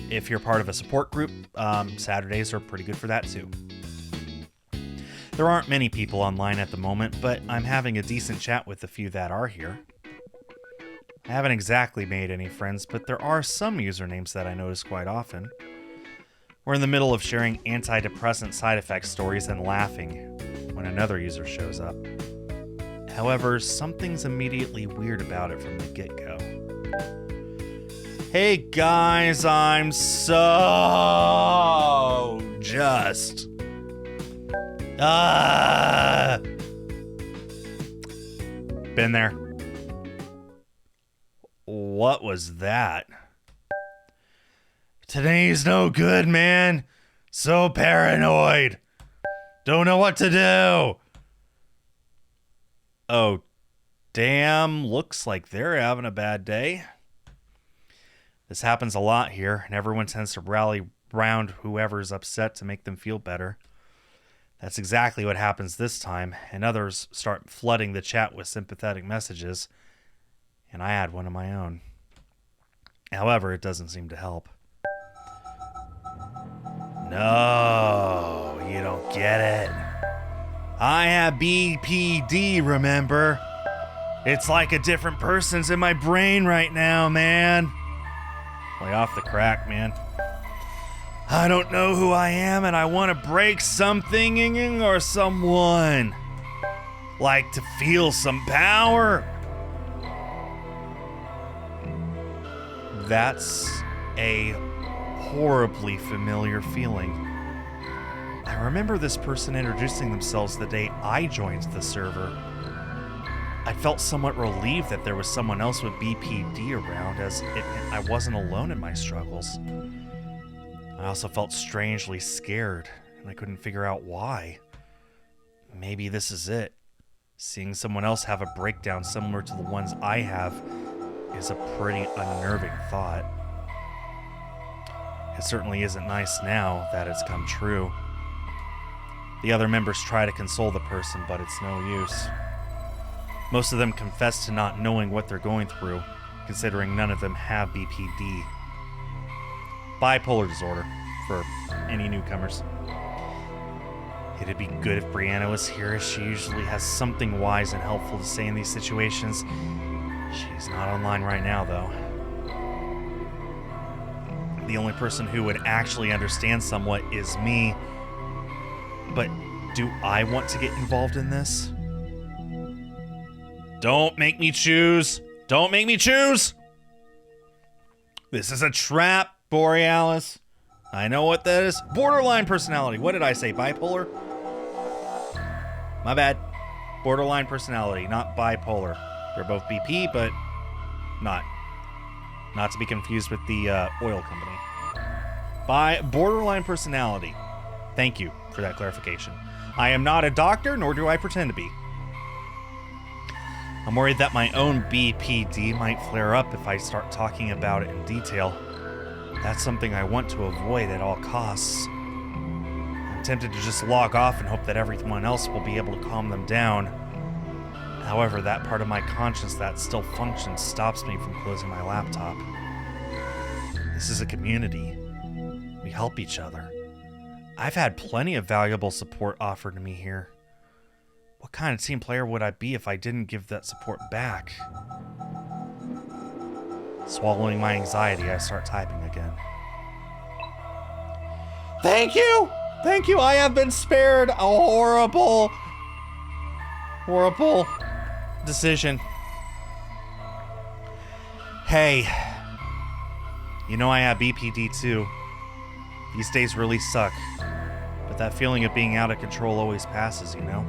S1: if you're part of a support group, Saturdays are pretty good for that too. There aren't many people online at the moment, but I'm having a decent chat with the few that are here. I haven't exactly made any friends, but there are some usernames that I notice quite often. We're in the middle of sharing antidepressant side effect stories and laughing when another user shows up. However, something's immediately weird about it from the get-go. Hey guys, I'm so just... Been there. What was that? Today's no good, man. So paranoid. Don't know what to do. Oh, damn. Looks like they're having a bad day. This happens a lot here, and everyone tends to rally around whoever's upset to make them feel better. That's exactly what happens this time, and others start flooding the chat with sympathetic messages, and I add one of my own. However, it doesn't seem to help. No, you don't get it. I have BPD, remember? It's like a different person's in my brain right now, man. Lay off the crack, man. I don't know who I am, and I want to break something or someone. Like to feel some power. That's a horribly familiar feeling. I remember this person introducing themselves the day I joined the server. I felt somewhat relieved that there was someone else with BPD around, as I wasn't alone in my struggles. I also felt strangely scared, and I couldn't figure out why. Maybe this is it. Seeing someone else have a breakdown similar to the ones I have is a pretty unnerving thought. It certainly isn't nice now that it's come true. The other members try to console the person, but it's no use. Most of them confess to not knowing what they're going through, considering none of them have BPD. Bipolar disorder, for any newcomers. It'd be good if Brianna was here, as she usually has something wise and helpful to say in these situations. She's not online right now, though. The only person who would actually understand somewhat is me. But do I want to get involved in this? Don't make me choose! Don't make me choose! This is a trap, Borealis. I know what that is. Borderline personality. What did I say? Bipolar? My bad. Borderline personality, not bipolar. They're both BP, but not. Not to be confused with the oil company. Borderline personality. Thank you for that clarification. I am not a doctor, nor do I pretend to be. I'm worried that my own BPD might flare up if I start talking about it in detail. That's something I want to avoid at all costs. I'm tempted to just log off and hope that everyone else will be able to calm them down. However, that part of my conscience that still functions stops me from closing my laptop. This is a community. We help each other. I've had plenty of valuable support offered to me here. What kind of team player would I be if I didn't give that support back? Swallowing my anxiety, I start typing again. Thank you! Thank you, I have been spared a horrible decision. Hey, you know I have BPD too. These days really suck, but that feeling of being out of control always passes, you know?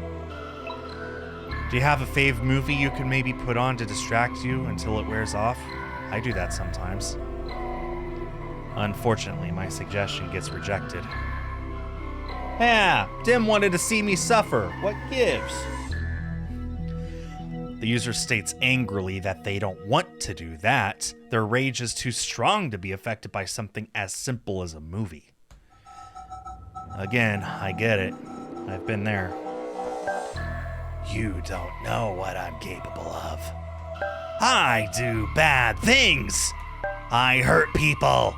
S1: Do you have a fave movie you can maybe put on to distract you until it wears off? I do that sometimes. Unfortunately, my suggestion gets rejected. Yeah, Dim wanted to see me suffer. What gives? The user states angrily that they don't want to do that. Their rage is too strong to be affected by something as simple as a movie. Again, I get it. I've been there. You don't know what I'm capable of. I do bad things. I hurt people.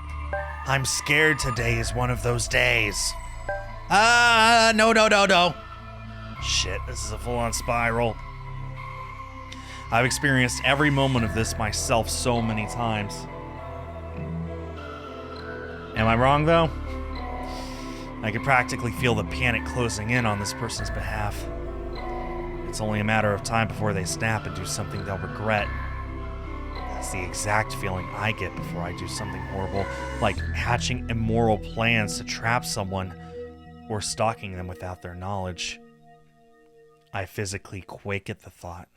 S1: I'm scared today is one of those days. No. Shit, this is a full-on spiral. I've experienced every moment of this myself so many times. Am I wrong, though? I could practically feel the panic closing in on this person's behalf. It's only a matter of time before they snap and do something they'll regret. That's the exact feeling I get before I do something horrible, like hatching immoral plans to trap someone or stalking them without their knowledge. I physically quake at the thought.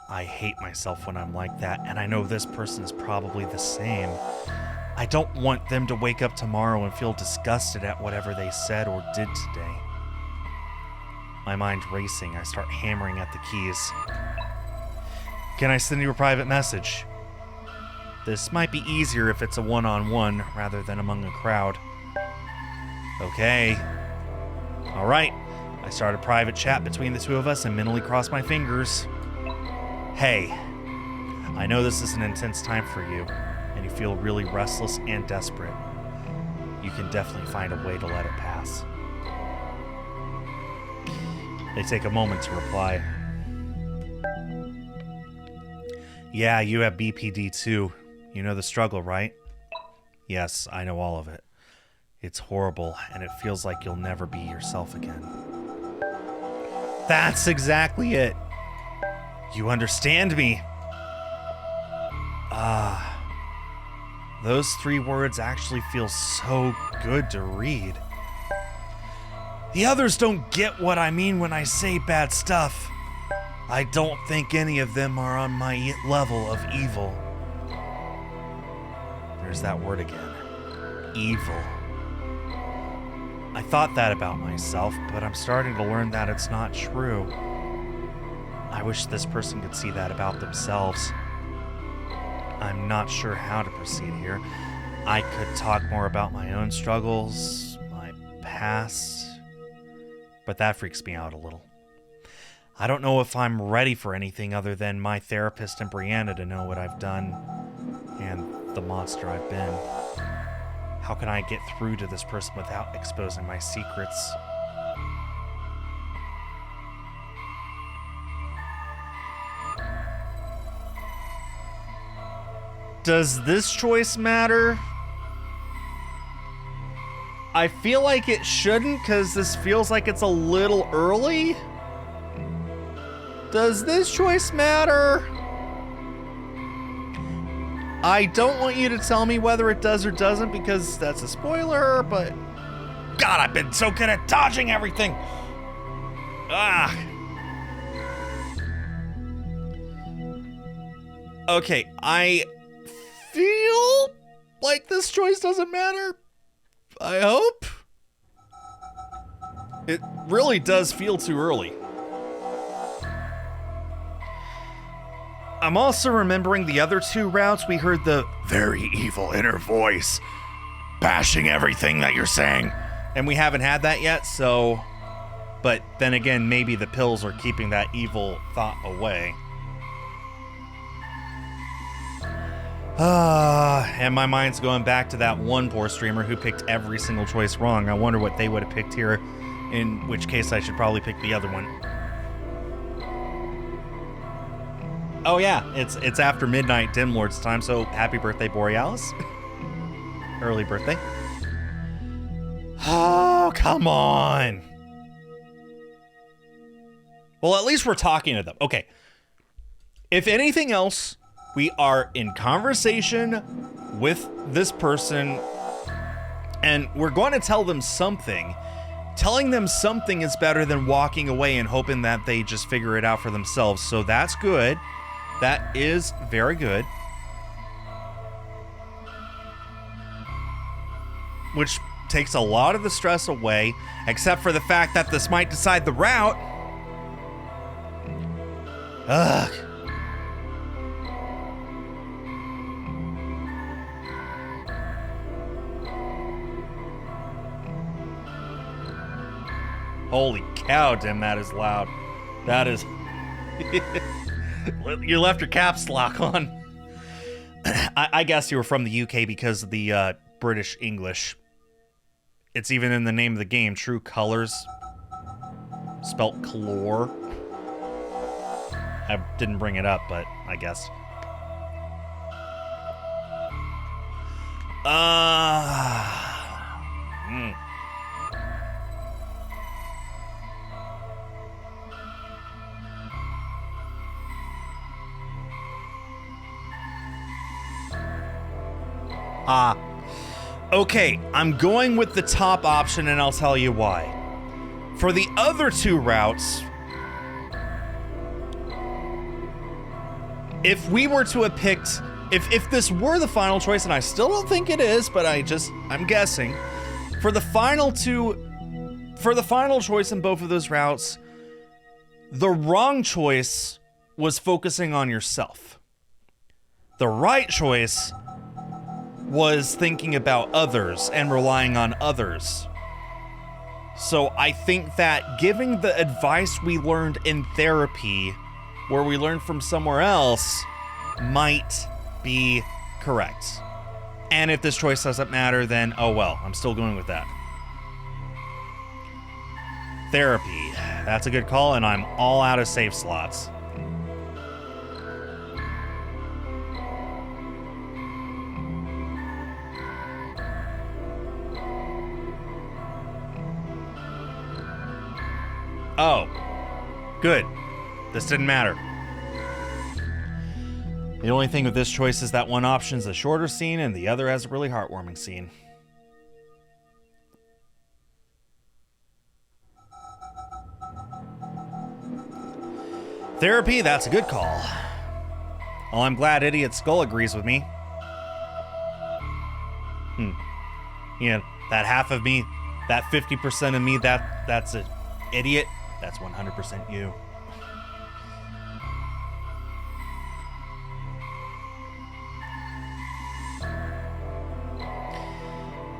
S1: I hate myself when I'm like that, and I know this person is probably the same. I don't want them to wake up tomorrow and feel disgusted at whatever they said or did today. My mind racing, I start hammering at the keys. Can I send you a private message? This might be easier if it's a one-on-one rather than among a crowd. Okay. All right. I start a private chat between the two of us and mentally cross my fingers. Hey, I know this is an intense time for you, and you feel really restless and desperate. You can definitely find a way to let it pass. They take a moment to reply. Yeah, you have BPD too. You know the struggle, right? Yes, I know all of it. It's horrible, and it feels like you'll never be yourself again. That's exactly it. You understand me. Those 3 words actually feel so good to read. The others don't get what I mean when I say bad stuff. I don't think any of them are on my level of evil. There's that word again. Evil. I thought that about myself, but I'm starting to learn that it's not true. I wish this person could see that about themselves. I'm not sure how to proceed here. I could talk more about my own struggles, my past, but that freaks me out a little. I don't know if I'm ready for anything other than my therapist and Brianna to know what I've done and the monster I've been. How can I get through to this person without exposing my secrets? Does this choice matter? I feel like it shouldn't because this feels like it's a little early. Does this choice matter? I don't want you to tell me whether it does or doesn't because that's a spoiler, but God, I've been so good at dodging everything. Ah. Okay, I feel like this choice doesn't matter. I hope. It really does feel too early. I'm also remembering the other two routes. We heard the very evil inner voice bashing everything that you're saying. And we haven't had that yet, so... But then again, maybe the pills are keeping that evil thought away. And my mind's going back to that one poor streamer who picked every single choice wrong. I wonder what they would have picked here, in which case I should probably pick the other one. Oh yeah, it's after midnight Dim Lord's time, so happy birthday, Borealis. Early birthday. Oh, come on. Well, at least we're talking to them. Okay. If anything else, we are in conversation with this person, and we're going to tell them something. Telling them something is better than walking away and hoping that they just figure it out for themselves. So that's good. That is very good. Which takes a lot of the stress away, except for the fact that this might decide the route. Ugh. Holy cow, Dim, that is loud. That is... You left your caps lock on. I guess you were from the UK because of the British English. It's even in the name of the game, True Colors. Spelt color. I didn't bring it up, but I guess. Okay, I'm going with the top option and I'll tell you why. For the other two routes, if we were to have picked, if this were the final choice, and I still don't think it is, but I'm guessing, for the final choice in both of those routes, the wrong choice was focusing on yourself. The right choice was thinking about others and relying on others. So I think that giving the advice we learned in therapy, where we learned from somewhere else, might be correct. And if this choice doesn't matter, then oh well, I'm still going with that. Therapy, that's a good call, and I'm all out of save slots. Oh, good. This didn't matter. The only thing with this choice is that one option's a shorter scene and the other has a really heartwarming scene. Therapy, that's a good call. Well, I'm glad Idiot Skull agrees with me. You know, that half of me, that 50% of me, that's an idiot. That's 100% you.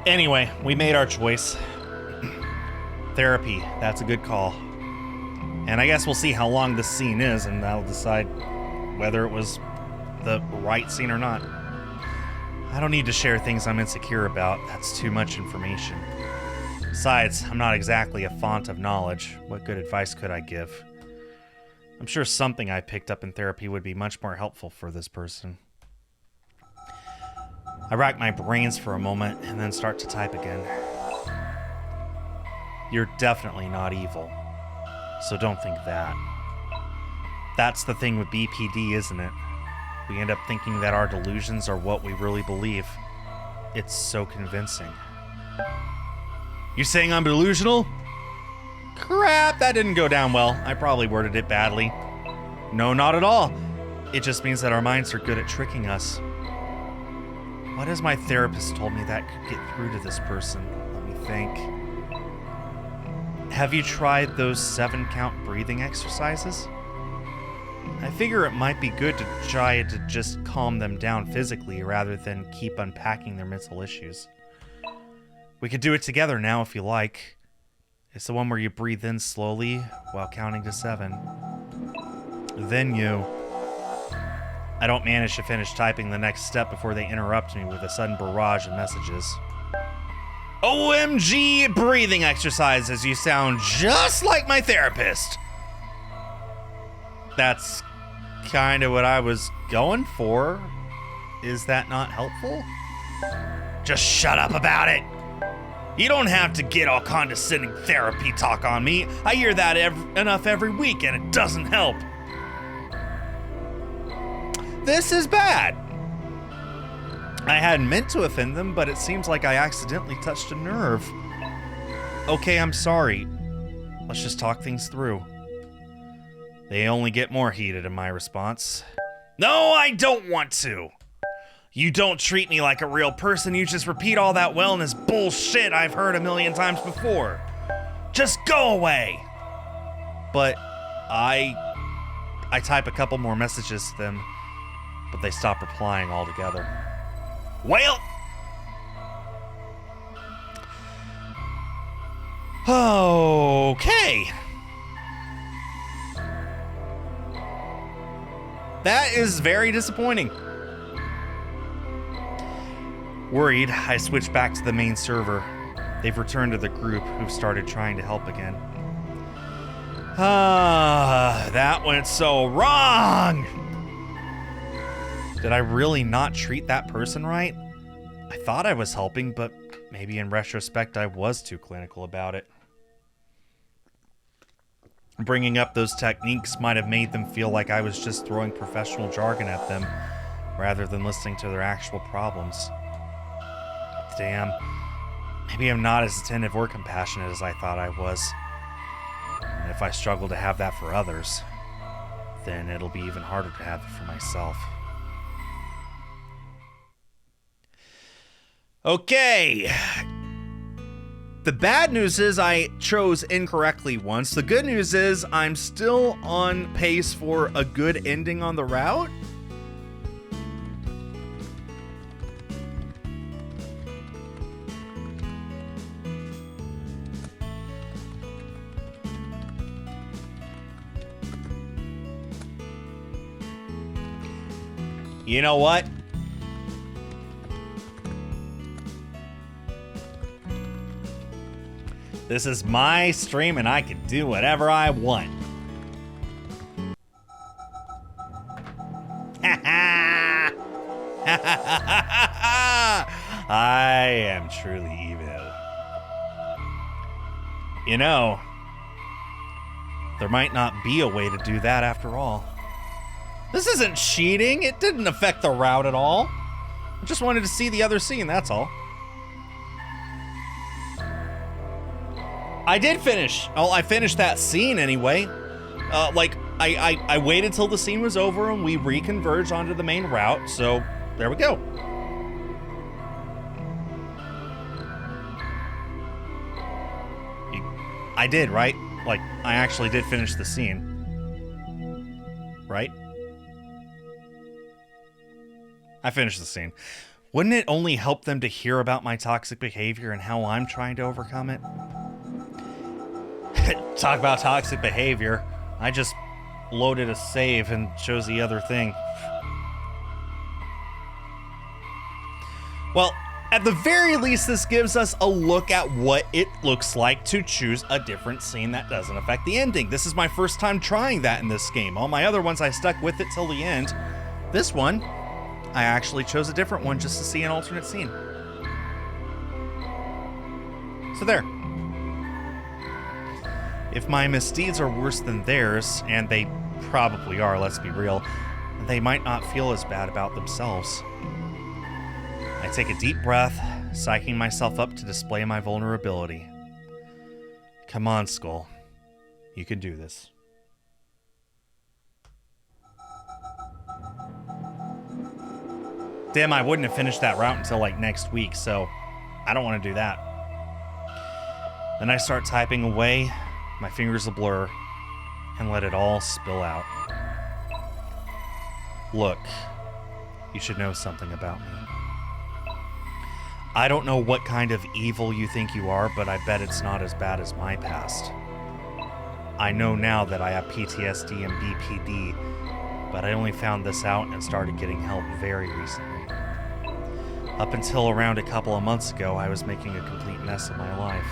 S1: Anyway, we made our choice. Therapy, that's a good call. And I guess we'll see how long this scene is, and that'll decide whether it was the right scene or not. I don't need to share things I'm insecure about. That's too much information. Besides, I'm not exactly a font of knowledge. What good advice could I give? I'm sure something I picked up in therapy would be much more helpful for this person. I rack my brains for a moment and then start to type again. You're definitely not evil, so don't think that. That's the thing with BPD, isn't it? We end up thinking that our delusions are what we really believe. It's so convincing. You saying I'm delusional? Crap, that didn't go down well. I probably worded it badly. No, not at all. It just means that our minds are good at tricking us. What has my therapist told me that could get through to this person? Let me think. Have you tried those 7-count breathing exercises? I figure it might be good to try to just calm them down physically rather than keep unpacking their mental issues. We could do it together now if you like. It's the one where you breathe in slowly while counting to 7. Then you... I don't manage to finish typing the next step before they interrupt me with a sudden barrage of messages. OMG breathing exercises, you sound just like my therapist. That's kind of what I was going for. Is that not helpful? Just shut up about it. You don't have to get all condescending therapy talk on me. I hear that enough every week and it doesn't help. This is bad. I hadn't meant to offend them, but it seems like I accidentally touched a nerve. Okay, I'm sorry. Let's just talk things through. They only get more heated in my response. No, I don't want to. You don't treat me like a real person. You just repeat all that wellness bullshit I've heard a million times before. Just go away. But I type a couple more messages to them, but they stop replying altogether. Well, okay. That is very disappointing. Worried, I switch back to the main server. They've returned to the group, who've started trying to help again. That went so wrong! Did I really not treat that person right? I thought I was helping, but maybe in retrospect I was too clinical about it. Bringing up those techniques might have made them feel like I was just throwing professional jargon at them, rather than listening to their actual problems. Damn, maybe I'm not as attentive or compassionate as I thought I was. And if I struggle to have that for others, then it'll be even harder to have it for myself. Okay. The bad news is I chose incorrectly once. The good news is I'm still on pace for a good ending on the route. You know what? This is my stream and I can do whatever I want. I am truly evil. You know, there might not be a way to do that after all. This isn't cheating. It didn't affect the route at all. I just wanted to see the other scene, that's all. I did finish. Oh, I finished that scene anyway. I waited till the scene was over and we reconverged onto the main route, so there we go. I did, right? Like, I actually did finish the scene. Right? I finished the scene. Wouldn't it only help them to hear about my toxic behavior and how I'm trying to overcome it? Talk about toxic behavior. I just loaded a save and chose the other thing. Well, at the very least, this gives us a look at what it looks like to choose a different scene that doesn't affect the ending. This is my first time trying that in this game. All my other ones, I stuck with it till the end. This one, I actually chose a different one just to see an alternate scene. So there. If my misdeeds are worse than theirs, and they probably are, let's be real, they might not feel as bad about themselves. I take a deep breath, psyching myself up to display my vulnerability. Come on, Skull. You can do this. Damn, I wouldn't have finished that route until like next week, so I don't want to do that. Then I start typing away, my fingers a blur, and let it all spill out. Look, you should know something about me. I don't know what kind of evil you think you are, but I bet it's not as bad as my past. I know now that I have PTSD and BPD, but I only found this out and started getting help very recently. Up until around a couple of months ago, I was making a complete mess of my life.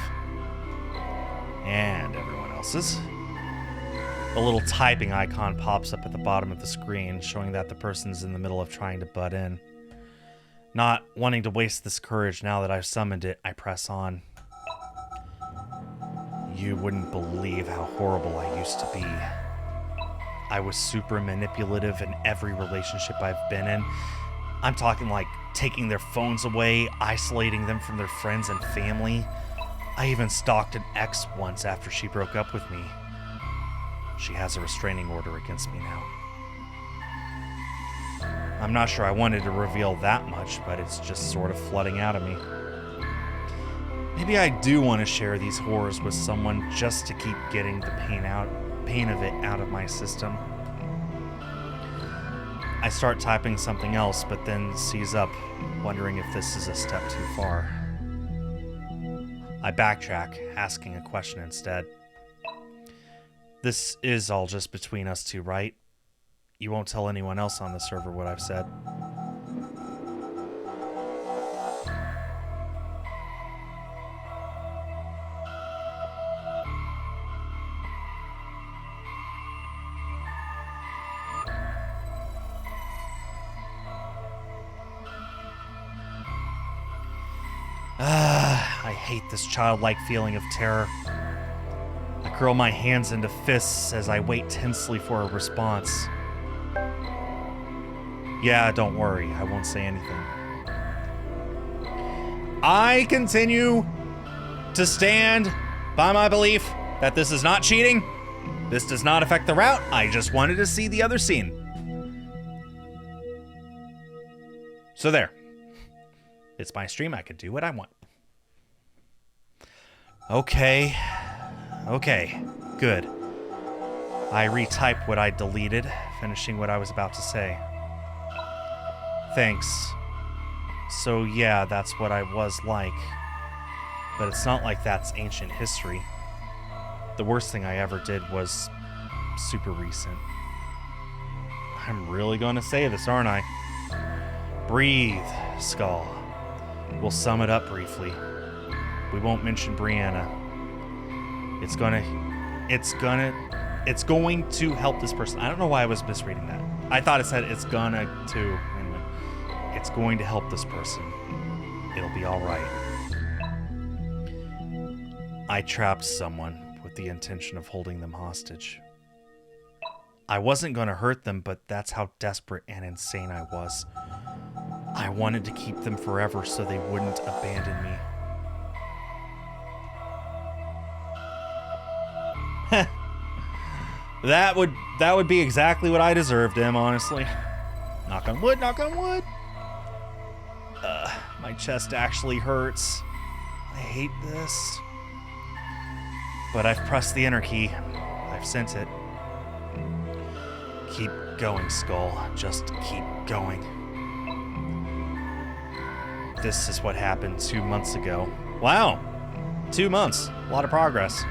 S1: And everyone else's. A little typing icon pops up at the bottom of the screen, showing that the person's in the middle of trying to butt in. Not wanting to waste this courage now that I've summoned it, I press on. You wouldn't believe how horrible I used to be. I was super manipulative in every relationship I've been in. I'm talking like taking their phones away, isolating them from their friends and family. I even stalked an ex once after she broke up with me. She has a restraining order against me now. I'm not sure I wanted to reveal that much, but it's just sort of flooding out of me. Maybe I do want to share these horrors with someone just to keep getting the pain of it out of my system. I start typing something else, but then seize up, wondering if this is a step too far. I backtrack, asking a question instead. This is all just between us two, right? You won't tell anyone else on the server what I've said. I hate this childlike feeling of terror. I curl my hands into fists as I wait tensely for a response. Yeah, don't worry, I won't say anything. I continue to stand by my belief that this is not cheating. This does not affect the route. I just wanted to see the other scene. So there. It's my stream, I can do what I want. Okay, good. I retyped what I deleted, finishing what I was about to say. Thanks. So yeah, that's what I was like. But it's not like that's ancient history. The worst thing I ever did was super recent. I'm really gonna say this, aren't I? Breathe, Skull. We'll sum it up briefly. We won't mention Brianna. It's going to help this person. I don't know why I was misreading that. I thought it said it's gonna to. Anyway, it's going to help this person. It'll be all right. I trapped someone with the intention of holding them hostage. I wasn't going to hurt them, but that's how desperate and insane I was. I wanted to keep them forever so they wouldn't abandon me. That would be exactly what I deserved, Em, honestly. Knock on wood, knock on wood. My chest actually hurts. I hate this. But I've pressed the enter key. I've sent it. Keep going, Skull. Just keep going. This is what happened 2 months ago. Wow! 2 months. A lot of progress.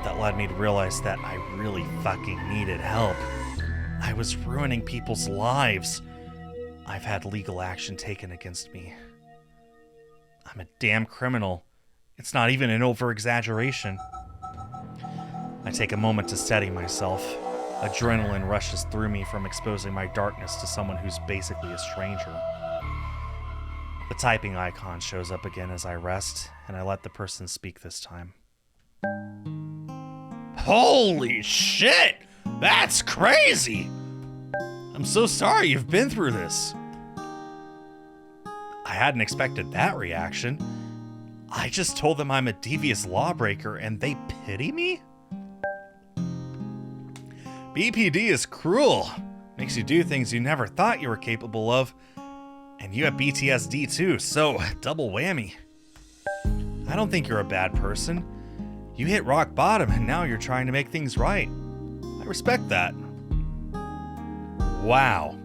S1: That led me to realize that I really fucking needed help. I was ruining people's lives. I've had legal action taken against me. I'm a damn criminal. It's not even an over-exaggeration. I take a moment to steady myself. Adrenaline rushes through me from exposing my darkness to someone who's basically a stranger. The typing icon shows up again as I rest, and I let the person speak this time. Holy shit! That's crazy! I'm so sorry you've been through this. I hadn't expected that reaction. I just told them I'm a devious lawbreaker and they pity me? BPD is cruel. Makes you do things you never thought you were capable of. And you have PTSD too, so double whammy. I don't think you're a bad person. You hit rock bottom and now you're trying to make things right. I respect that. Wow.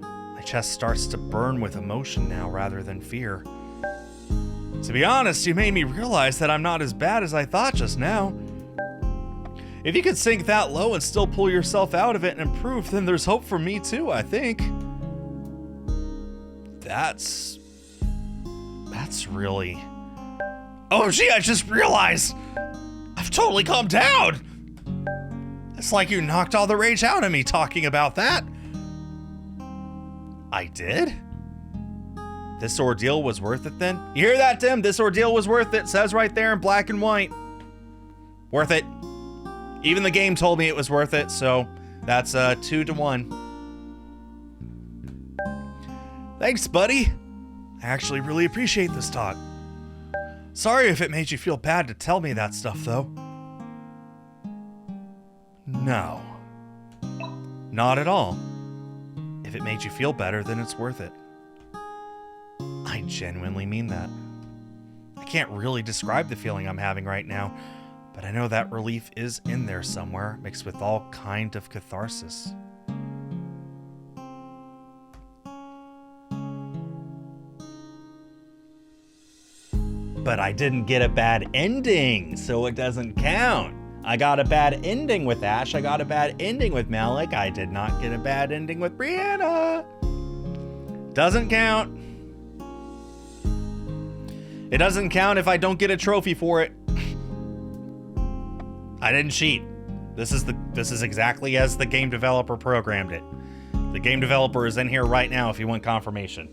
S1: My chest starts to burn with emotion now rather than fear. To be honest, you made me realize that I'm not as bad as I thought just now. If you could sink that low and still pull yourself out of it and improve, then there's hope for me too, I think. That's really... Oh gee, I just realized! I've totally calmed down! It's like you knocked all the rage out of me talking about that. I did? This ordeal was worth it then? You hear that, Tim? This ordeal was worth it. Says right there in black and white. Worth it. Even the game told me it was worth it, so that's 2-1. Thanks, buddy. I actually really appreciate this talk. Sorry if it made you feel bad to tell me that stuff, though. No. Not at all. If it made you feel better, then it's worth it. I genuinely mean that. I can't really describe the feeling I'm having right now, but I know that relief is in there somewhere, mixed with all kind of catharsis. But I didn't get a bad ending, so it doesn't count. I got a bad ending with Ash, I got a bad ending with Malik, I did not get a bad ending with Brianna. Doesn't count. It doesn't count if I don't get a trophy for it. I didn't cheat. This is exactly as the game developer programmed it. The game developer is in here right now if you want confirmation.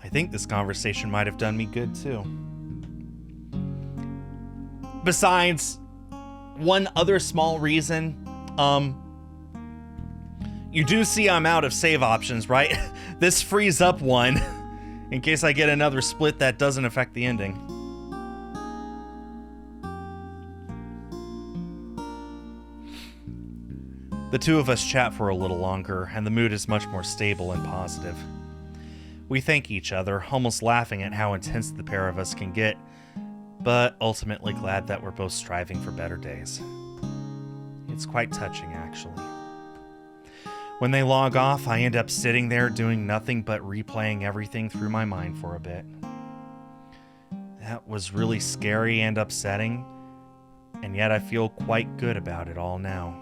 S1: I think this conversation might have done me good too. Besides, one other small reason, you do see I'm out of save options, right? This frees up one in case I get another split that doesn't affect the ending. The two of us chat for a little longer, and the mood is much more stable and positive. We thank each other, almost laughing at how intense the pair of us can get, but ultimately glad that we're both striving for better days. It's quite touching, actually. When they log off, I end up sitting there doing nothing but replaying everything through my mind for a bit. That was really scary and upsetting, and yet I feel quite good about it all now.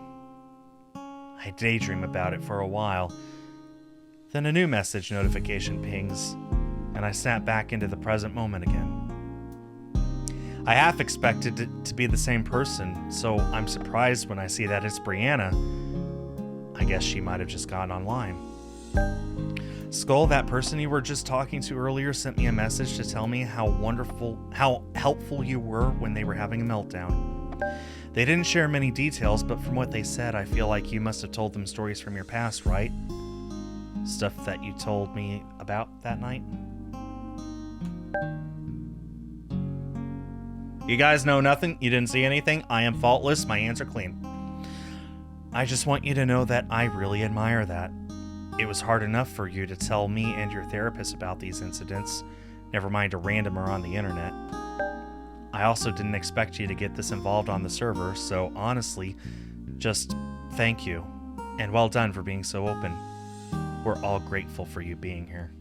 S1: I daydream about it for a while, then a new message notification pings, and I snap back into the present moment again. I half expected it to be the same person, so I'm surprised when I see that it's Brianna. I guess she might have just gotten online. Skull, that person you were just talking to earlier, sent me a message to tell me how helpful you were when they were having a meltdown. They didn't share many details, but from what they said, I feel like you must have told them stories from your past, right? Stuff that you told me about that night? You guys know nothing? You didn't see anything? I am faultless. My hands are clean. I just want you to know that I really admire that. It was hard enough for you to tell me and your therapist about these incidents, never mind a randomer on the internet. I also didn't expect you to get this involved on the server, so honestly, just thank you, and well done for being so open. We're all grateful for you being here.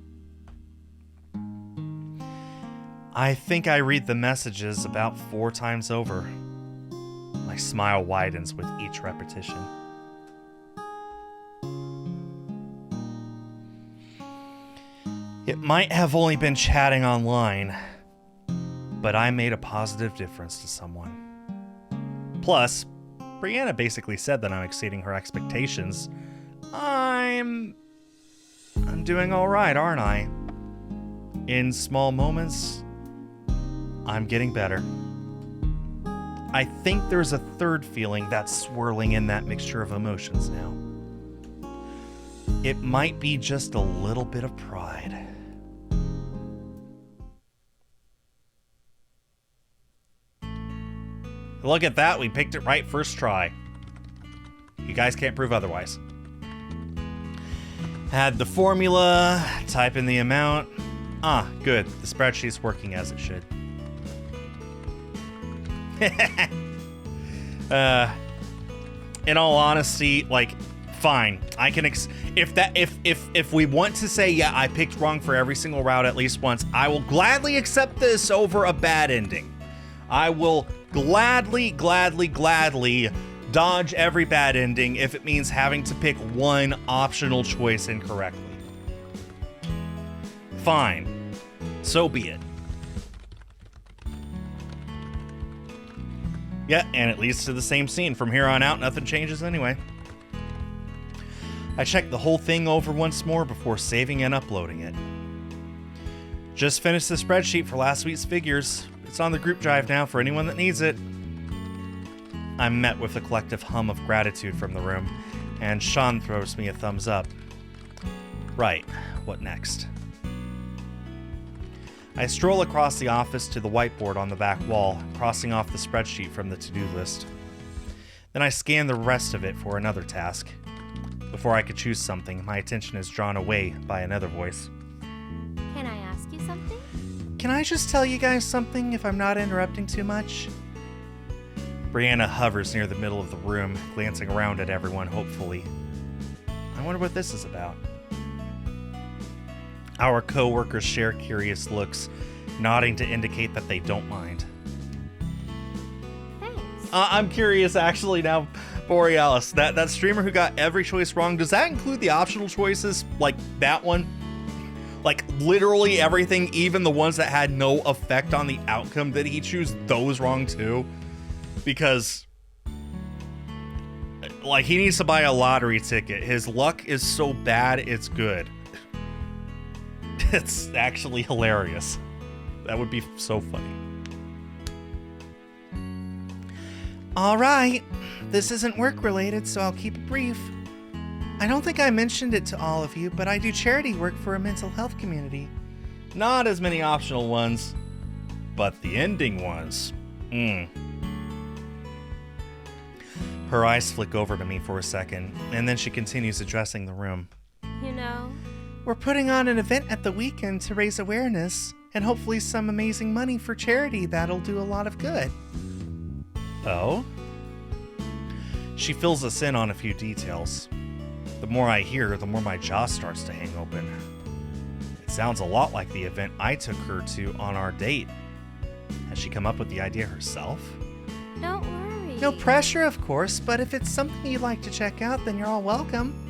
S1: I think I read the messages about 4 times over. My smile widens with each repetition. It might have only been chatting online, but I made a positive difference to someone. Plus, Brianna basically said that I'm exceeding her expectations. I'm doing all right, aren't I? In small moments, I'm getting better. I think there's a third feeling that's swirling in that mixture of emotions now. It might be just a little bit of pride. Look at that, we picked it right first try. You guys can't prove otherwise. Add the formula, type in the amount. Ah, good. The spreadsheet's working as it should. In all honesty, like, fine. I can if we want to say, yeah, I picked wrong for every single route at least once, I will gladly accept this over a bad ending. I will gladly dodge every bad ending if it means having to pick one optional choice incorrectly. Fine. So be it. Yeah, and it leads to the same scene. From here on out, nothing changes anyway. I checked the whole thing over once more before saving and uploading it. Just finished the spreadsheet for last week's figures. It's on the group drive now for anyone that needs it. I'm met with a collective hum of gratitude from the room, and Sean throws me a thumbs up. Right, what next? I stroll across the office to the whiteboard on the back wall, crossing off the spreadsheet from the to-do list. Then I scan the rest of it for another task. Before I could choose something, my attention is drawn away by another voice.
S2: Can I ask you something?
S1: Can I just tell you guys something if I'm not interrupting too much? Brianna hovers near the middle of the room, glancing around at everyone hopefully. I wonder what this is about. Our co-workers share curious looks, nodding to indicate that they don't mind.
S2: Thanks.
S1: I'm curious actually now, Borealis, that streamer who got every choice wrong, does that include the optional choices, like that one? Like literally everything, even the ones that had no effect on the outcome, did he choose those wrong too? Because, like, he needs to buy a lottery ticket. His luck is so bad, it's good. It's actually hilarious. That would be so funny. Alright, this isn't work related, so I'll keep it brief. I don't think I mentioned it to all of you, but I do charity work for a mental health community. Not as many optional ones, but the ending ones. Her eyes flick over to me for a second, and then she continues addressing the room.
S2: You know,
S1: We're putting on an event at the weekend to raise awareness and hopefully some amazing money for charity that'll do a lot of good. Oh? She fills us in on a few details. The more I hear, the more my jaw starts to hang open. It sounds a lot like the event I took her to on our date. Has she come up with the idea herself?
S2: don't worry.
S1: No pressure, of course, but if it's something you'd like to check out, then you're all welcome.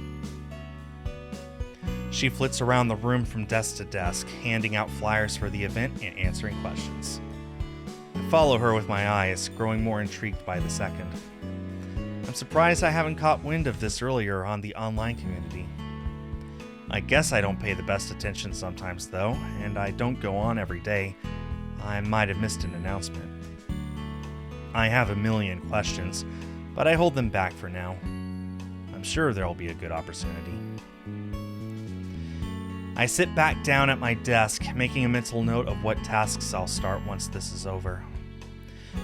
S1: She flits around the room from desk to desk, handing out flyers for the event and answering questions. I follow her with my eyes, growing more intrigued by the second. I'm surprised I haven't caught wind of this earlier on the online community. I guess I don't pay the best attention sometimes, though, and I don't go on every day. I might have missed an announcement. I have a million questions, but I hold them back for now. I'm sure there'll be a good opportunity. I sit back down at my desk, making a mental note of what tasks I'll start once this is over.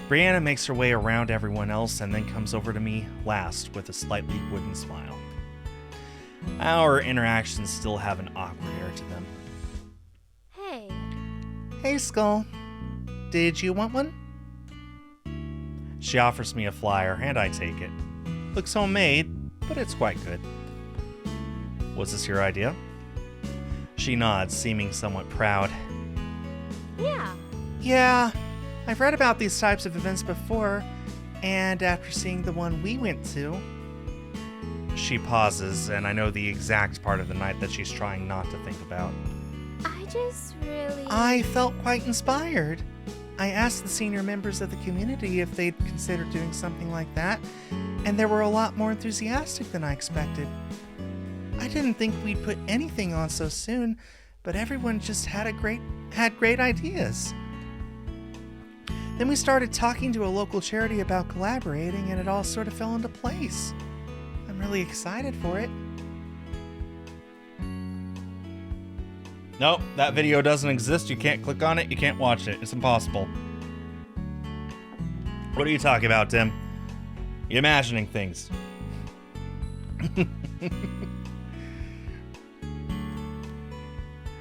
S1: Brianna makes her way around everyone else and then comes over to me last with a slightly wooden smile. Our interactions still have an awkward air to them.
S2: Hey,
S1: Hey, Skull. Did you want one? She offers me a flyer, and I take it. Looks homemade, but it's quite good. Was this your idea? She nods, seeming somewhat proud.
S2: yeah.
S1: Yeah, I've read about these types of events before, and after seeing the one we went to... She pauses, and I know the exact part of the night that she's trying not to think about.
S2: I just really...
S1: I felt quite inspired. I asked the senior members of the community if they'd consider doing something like that, and they were a lot more enthusiastic than I expected. I didn't think we'd put anything on so soon, but everyone just had great ideas. Then we started talking to a local charity about collaborating, and it all sort of fell into place. I'm really excited for it. Nope, that video doesn't exist. You can't click on it. You can't watch it. It's impossible. What are you talking about, Tim? You're imagining things.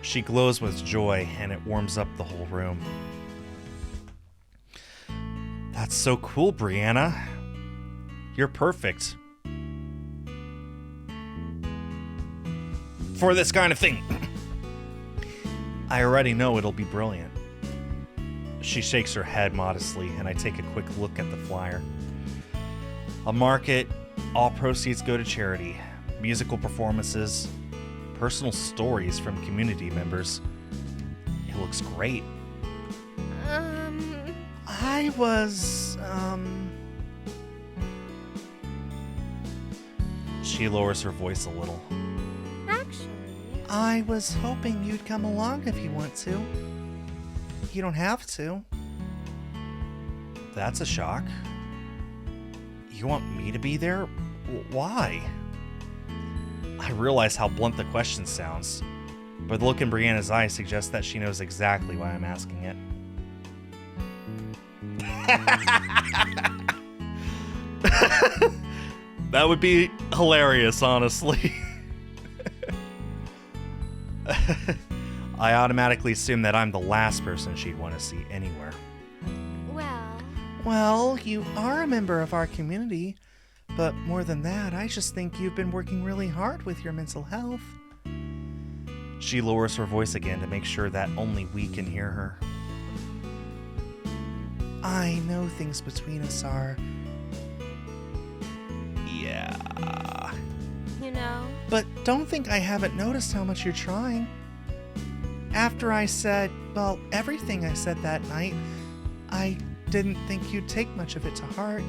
S1: She glows with joy, and it warms up the whole room. That's so cool, Brianna. You're perfect for this kind of thing. I already know it'll be brilliant. She shakes her head modestly, and I take a quick look at the flyer. I'll mark it. All proceeds go to charity. Musical performances, personal stories from community members. It looks great. I was, She lowers her voice a little.
S2: Actually,
S1: I was hoping you'd come along if you want to. You don't have to. That's a shock. You want me to be there? Why? I realize how blunt the question sounds, but the look in Brianna's eyes suggests that she knows exactly why I'm asking it. That would be hilarious, honestly. I automatically assume that I'm the last person she'd want to see anywhere. Well, you are a member of our community, but more than that, I just think you've been working really hard with your mental health. She lowers her voice again to make sure that only we can hear her. I know things between us are... yeah.
S2: you know,
S1: But don't think I haven't noticed how much you're trying. After I said, well, everything I said that night, I didn't think you'd take much of it to heart.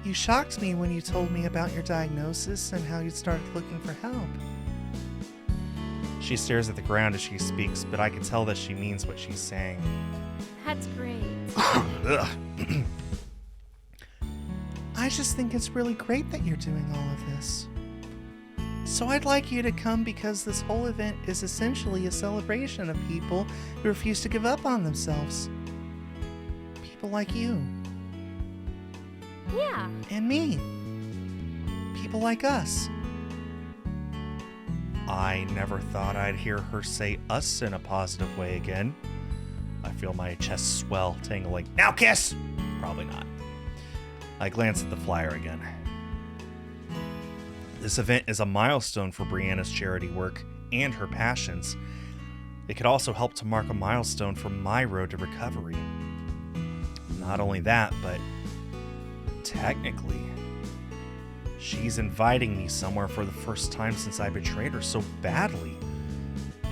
S1: You shocked me when you told me about your diagnosis and how you'd started looking for help. She stares at the ground as she speaks, but I can tell that she means what she's saying.
S2: that's great.
S1: I just think it's really great that you're doing all of this. So I'd like you to come because this whole event is essentially a celebration of people who refuse to give up on themselves. People like you.
S2: Yeah.
S1: And me. People like us. I never thought I'd hear her say us in a positive way again. I feel my chest swell, tingling. Now kiss! Probably not. I glance at the flyer again. This event is a milestone for Brianna's charity work and her passions. It could also help to mark a milestone for my road to recovery. Not only that, but technically, she's inviting me somewhere for the first time since I betrayed her so badly.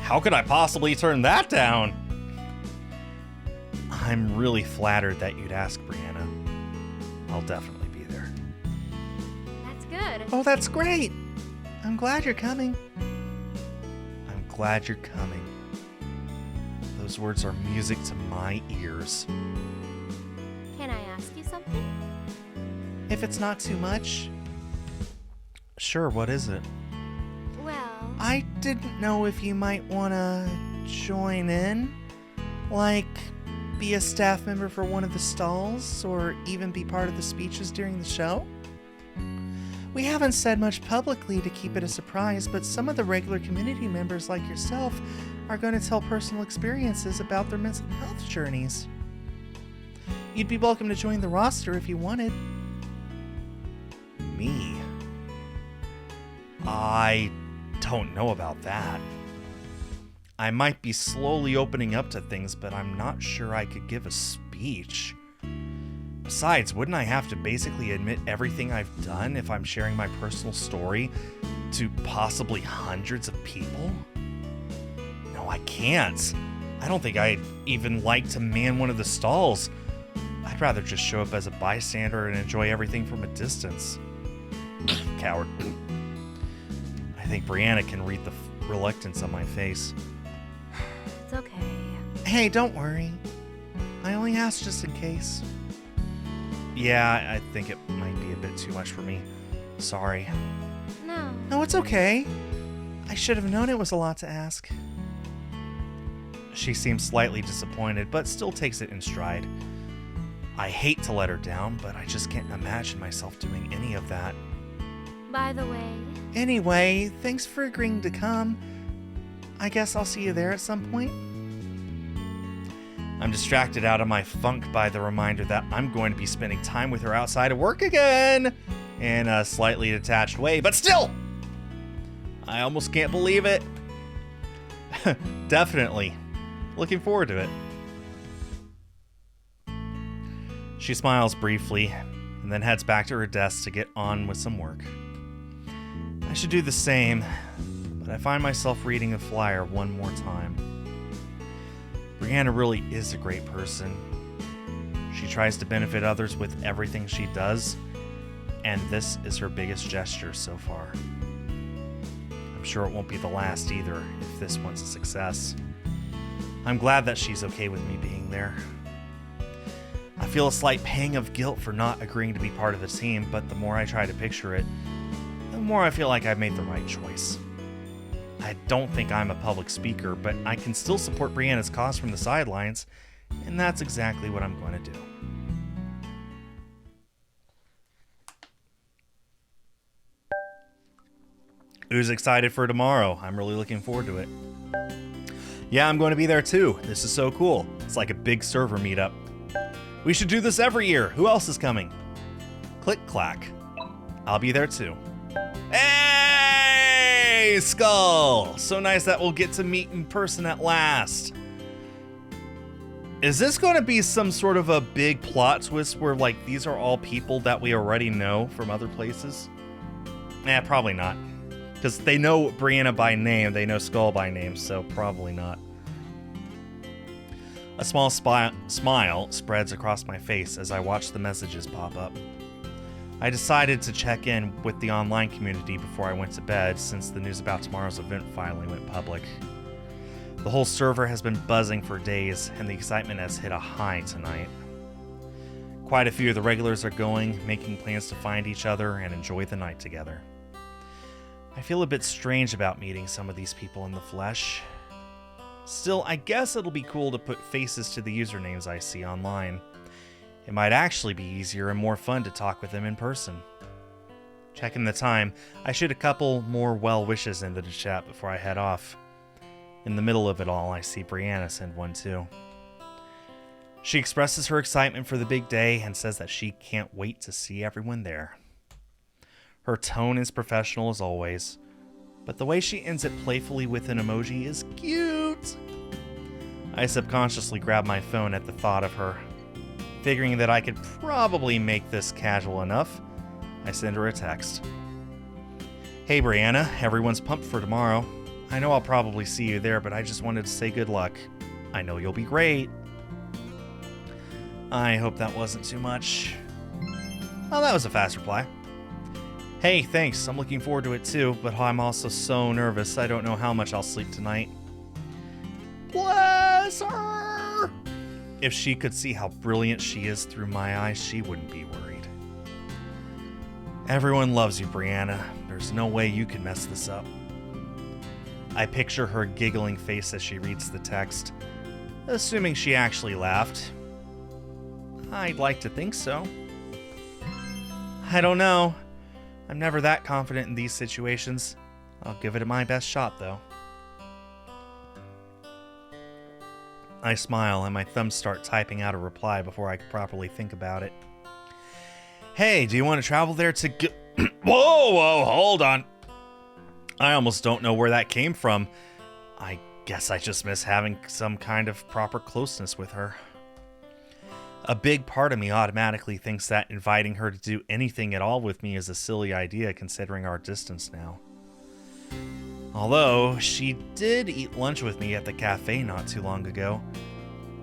S1: How could I possibly turn that down? I'm really flattered that you'd ask, Brianna. I'll definitely be there.
S2: That's good.
S1: Oh, that's great. I'm glad you're coming. I'm glad you're coming. Those words are music to my ears.
S2: Can I ask you something?
S1: If it's not too much. Sure, what is it?
S2: Well,
S1: I didn't know if you might want to join in. Like, be a staff member for one of the stalls, or even be part of the speeches during the show. We haven't said much publicly to keep it a surprise, but some of the regular community members like yourself are going to tell personal experiences about their mental health journeys. You'd be welcome to join the roster if you wanted. Me? I don't know about that. I might be slowly opening up to things, but I'm not sure I could give a speech. Besides, wouldn't I have to basically admit everything I've done if I'm sharing my personal story to possibly hundreds of people? No, I can't. I don't think I'd even like to man one of the stalls. I'd rather just show up as a bystander and enjoy everything from a distance. Coward. I think Brianna can read the reluctance on my face.
S2: it's okay.
S1: Hey, don't worry. I only asked just in case. Yeah, I think it might be a bit too much for me. Sorry.
S2: No.
S1: No, it's okay. I should have known it was a lot to ask. She seems slightly disappointed, but still takes it in stride. I hate to let her down, but I just can't imagine myself doing any of that.
S2: By the way,
S1: Anyway, thanks for agreeing to come. I guess I'll see you there at some point. I'm distracted out of my funk by the reminder that I'm going to be spending time with her outside of work again, in a slightly detached way, but still! I almost can't believe it. Definitely. Looking forward to it. She smiles briefly, and then heads back to her desk to get on with some work. I should do the same, but I find myself reading the flyer one more time. Brianna really is a great person. She tries to benefit others with everything she does, and this is her biggest gesture so far. I'm sure it won't be the last either if this one's a success. I'm glad that she's okay with me being there. I feel a slight pang of guilt for not agreeing to be part of the team, but the more I try to picture it, the more I feel like I've made the right choice. I don't think I'm a public speaker, but I can still support Brianna's cause from the sidelines, and that's exactly what I'm going to do. Who's excited for tomorrow? I'm really looking forward to it. Yeah, I'm going to be there too. This is so cool. It's like a big server meetup. We should do this every year. Who else is coming? Click clack. I'll be there too. Hey, Skull! So nice that we'll get to meet in person at last. Is this going to be some sort of a big plot twist where, like, these are all people that we already know from other places? Probably not. Because they know Brianna by name, they know Skull by name, so probably not. A small smile spreads across my face as I watch the messages pop up. I decided to check in with the online community before I went to bed, since the news about tomorrow's event finally went public. The whole server has been buzzing for days, and the excitement has hit a high tonight. Quite a few of the regulars are going, making plans to find each other and enjoy the night together. I feel a bit strange about meeting some of these people in the flesh. Still, I guess it'll be cool to put faces to the usernames I see online. It might actually be easier and more fun to talk with them in person. Checking the time, I shoot a couple more well wishes into the chat before I head off. In the middle of it all, I see Brianna send one too. She expresses her excitement for the big day and says that she can't wait to see everyone there. Her tone is professional as always, but the way she ends it playfully with an emoji is cute. I subconsciously grab my phone at the thought of her. Figuring that I could probably make this casual enough, I send her a text. Hey Brianna, everyone's pumped for tomorrow. I know I'll probably see you there, but I just wanted to say good luck. I know you'll be great. I hope that wasn't too much. Oh, that was a fast reply. Hey, thanks. I'm looking forward to it too, but I'm also so nervous. I don't know how much I'll sleep tonight. Bless her! If she could see how brilliant she is through my eyes, she wouldn't be worried. Everyone loves you, Brianna. There's no way you can mess this up. I picture her giggling face as she reads the text, assuming she actually laughed. I'd like to think so. I don't know. I'm never that confident in these situations. I'll give it my best shot, though. I smile and my thumbs start typing out a reply before I can properly think about it. Hey, do you want to travel there to Whoa, hold on. I almost don't know where that came from. I guess I just miss having some kind of proper closeness with her. A big part of me automatically thinks that inviting her to do anything at all with me is a silly idea considering our distance now. Although, she did eat lunch with me at the cafe not too long ago,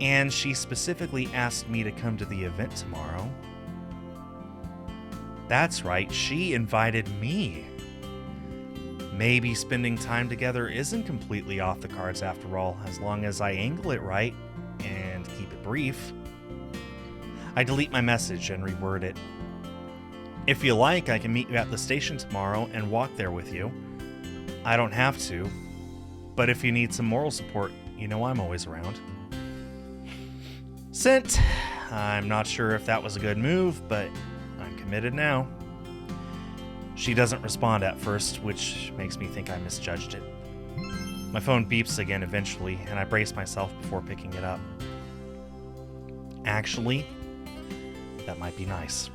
S1: and she specifically asked me to come to the event tomorrow. That's right, she invited me. Maybe spending time together isn't completely off the cards after all, as long as I angle it right and keep it brief. I delete my message and reword it. If you like, I can meet you at the station tomorrow and walk there with you. I don't have to, but if you need some moral support, you know I'm always around. Sent. I'm not sure if that was a good move, but I'm committed now. She doesn't respond at first, which makes me think I misjudged it. My phone beeps again eventually, and I brace myself before picking it up. Actually, that might be nice.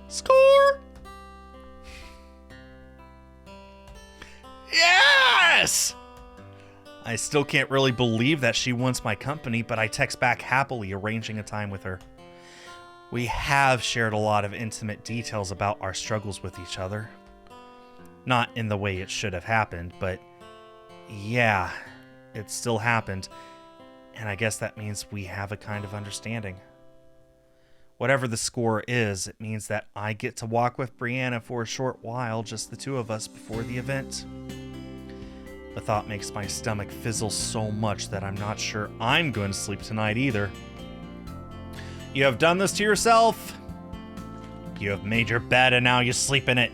S1: Score! Yes! I still can't really believe that she wants my company, but I text back happily, arranging a time with her. We have shared a lot of intimate details about our struggles with each other. Not in the way it should have happened, but yeah, it still happened, and I guess that means we have a kind of understanding. Whatever the score is, it means that I get to walk with Brianna for a short while, just the two of us, before the event. The thought makes my stomach fizzle so much that I'm not sure I'm going to sleep tonight either. You have done this to yourself. You have made your bed and now you sleep in it.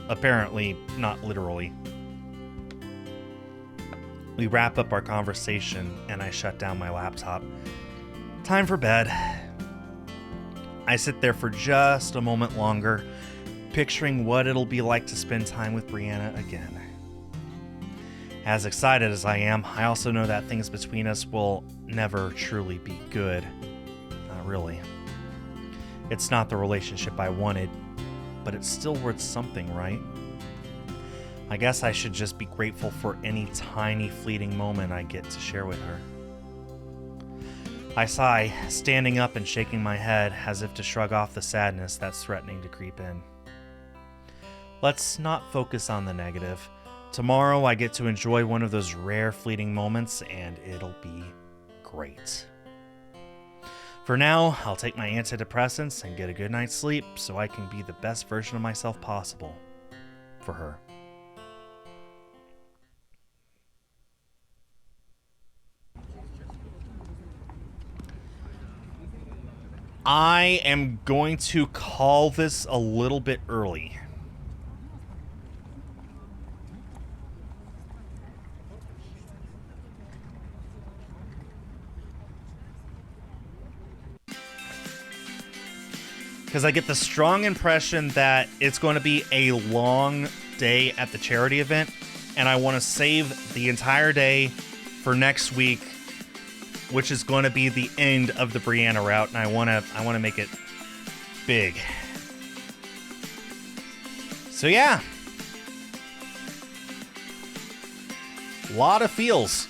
S1: Apparently, not literally. We wrap up our conversation and I shut down my laptop. Time for bed. I sit there for just a moment longer, picturing what it'll be like to spend time with Brianna again. As excited as I am, I also know that things between us will never truly be good. Not really. It's not the relationship I wanted, but it's still worth something, right? I guess I should just be grateful for any tiny fleeting moment I get to share with her. I sigh, standing up and shaking my head as if to shrug off the sadness that's threatening to creep in. Let's not focus on the negative. Tomorrow I get to enjoy one of those rare fleeting moments and it'll be great. For now, I'll take my antidepressants and get a good night's sleep so I can be the best version of myself possible for her. I am going to call this a little bit early. Because I get the strong impression that it's going to be a long day at the charity event, and I want to save the entire day for next week, which is going to be the end of the Brianna route, and I want to make it big. So yeah, a lot of feels,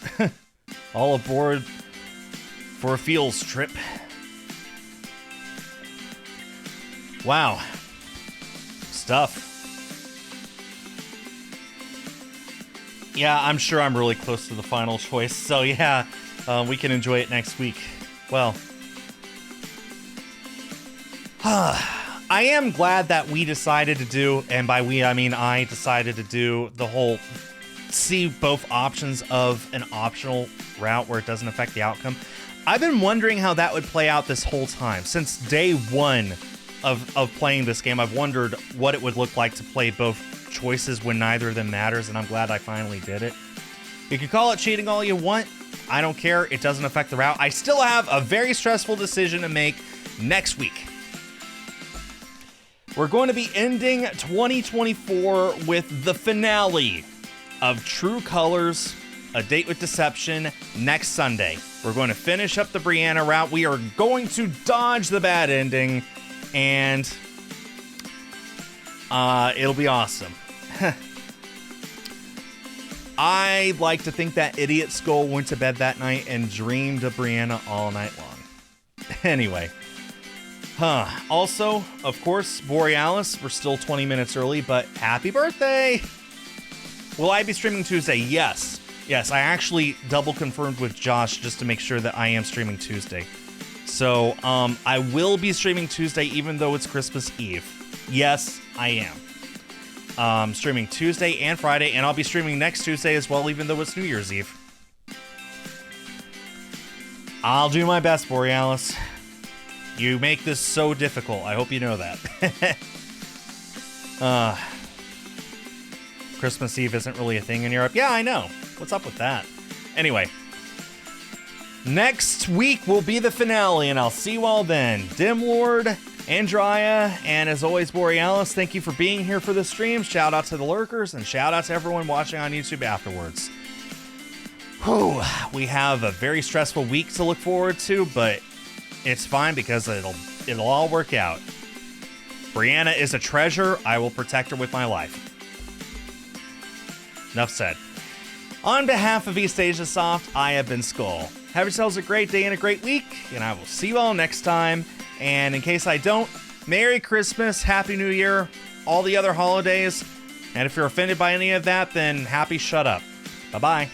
S1: all aboard for a feels trip. Wow. Stuff. Yeah, I'm sure I'm really close to the final choice. So yeah, we can enjoy it next week. Well, I am glad that we decided to do, and by we I mean I decided to do the whole see both options of an optional route where it doesn't affect the outcome. I've been wondering how that would play out this whole time. Since day one of playing this game, I've wondered what it would look like to play both choices when neither of them matters, and I'm glad I finally did it. You can call it cheating all you want. I don't care. It doesn't affect the route. I still have a very stressful decision to make next week. We're going to be ending 2024 with the finale of True Colors, A Date with Deception, next Sunday. We're going to finish up the Brianna route. We are going to dodge the bad ending, and it'll be awesome. I like to think that Idiot Skull went to bed that night and dreamed of Brianna all night long. Anyway. Also, of course, Borealis, we're still 20 minutes early, but happy birthday! Will I be streaming Tuesday? Yes. Yes, I actually double confirmed with Josh just to make sure that I am streaming Tuesday. So, I will be streaming Tuesday even though it's Christmas Eve. Yes, I am. Streaming Tuesday and Friday, and I'll be streaming next Tuesday as well, even though it's New Year's Eve. I'll do my best, Borealis. You make this so difficult. I hope you know that. Christmas Eve isn't really a thing in Europe. Yeah, I know. What's up with that? Anyway, next week will be the finale, and I'll see you all then. Dim Lord, Andria, and as always, Borealis, thank you for being here for the stream. Shout out to the lurkers, and shout out to everyone watching on YouTube afterwards. Whew, we have a very stressful week to look forward to, but it's fine because it'll all work out. Brianna is a treasure. I will protect her with my life. Enough said. On behalf of East Asia Soft, I have been Skull. Have yourselves a great day and a great week, and I will see you all next time. And in case I don't, Merry Christmas, Happy New Year, all the other holidays. And if you're offended by any of that, then happy shut up. Bye-bye.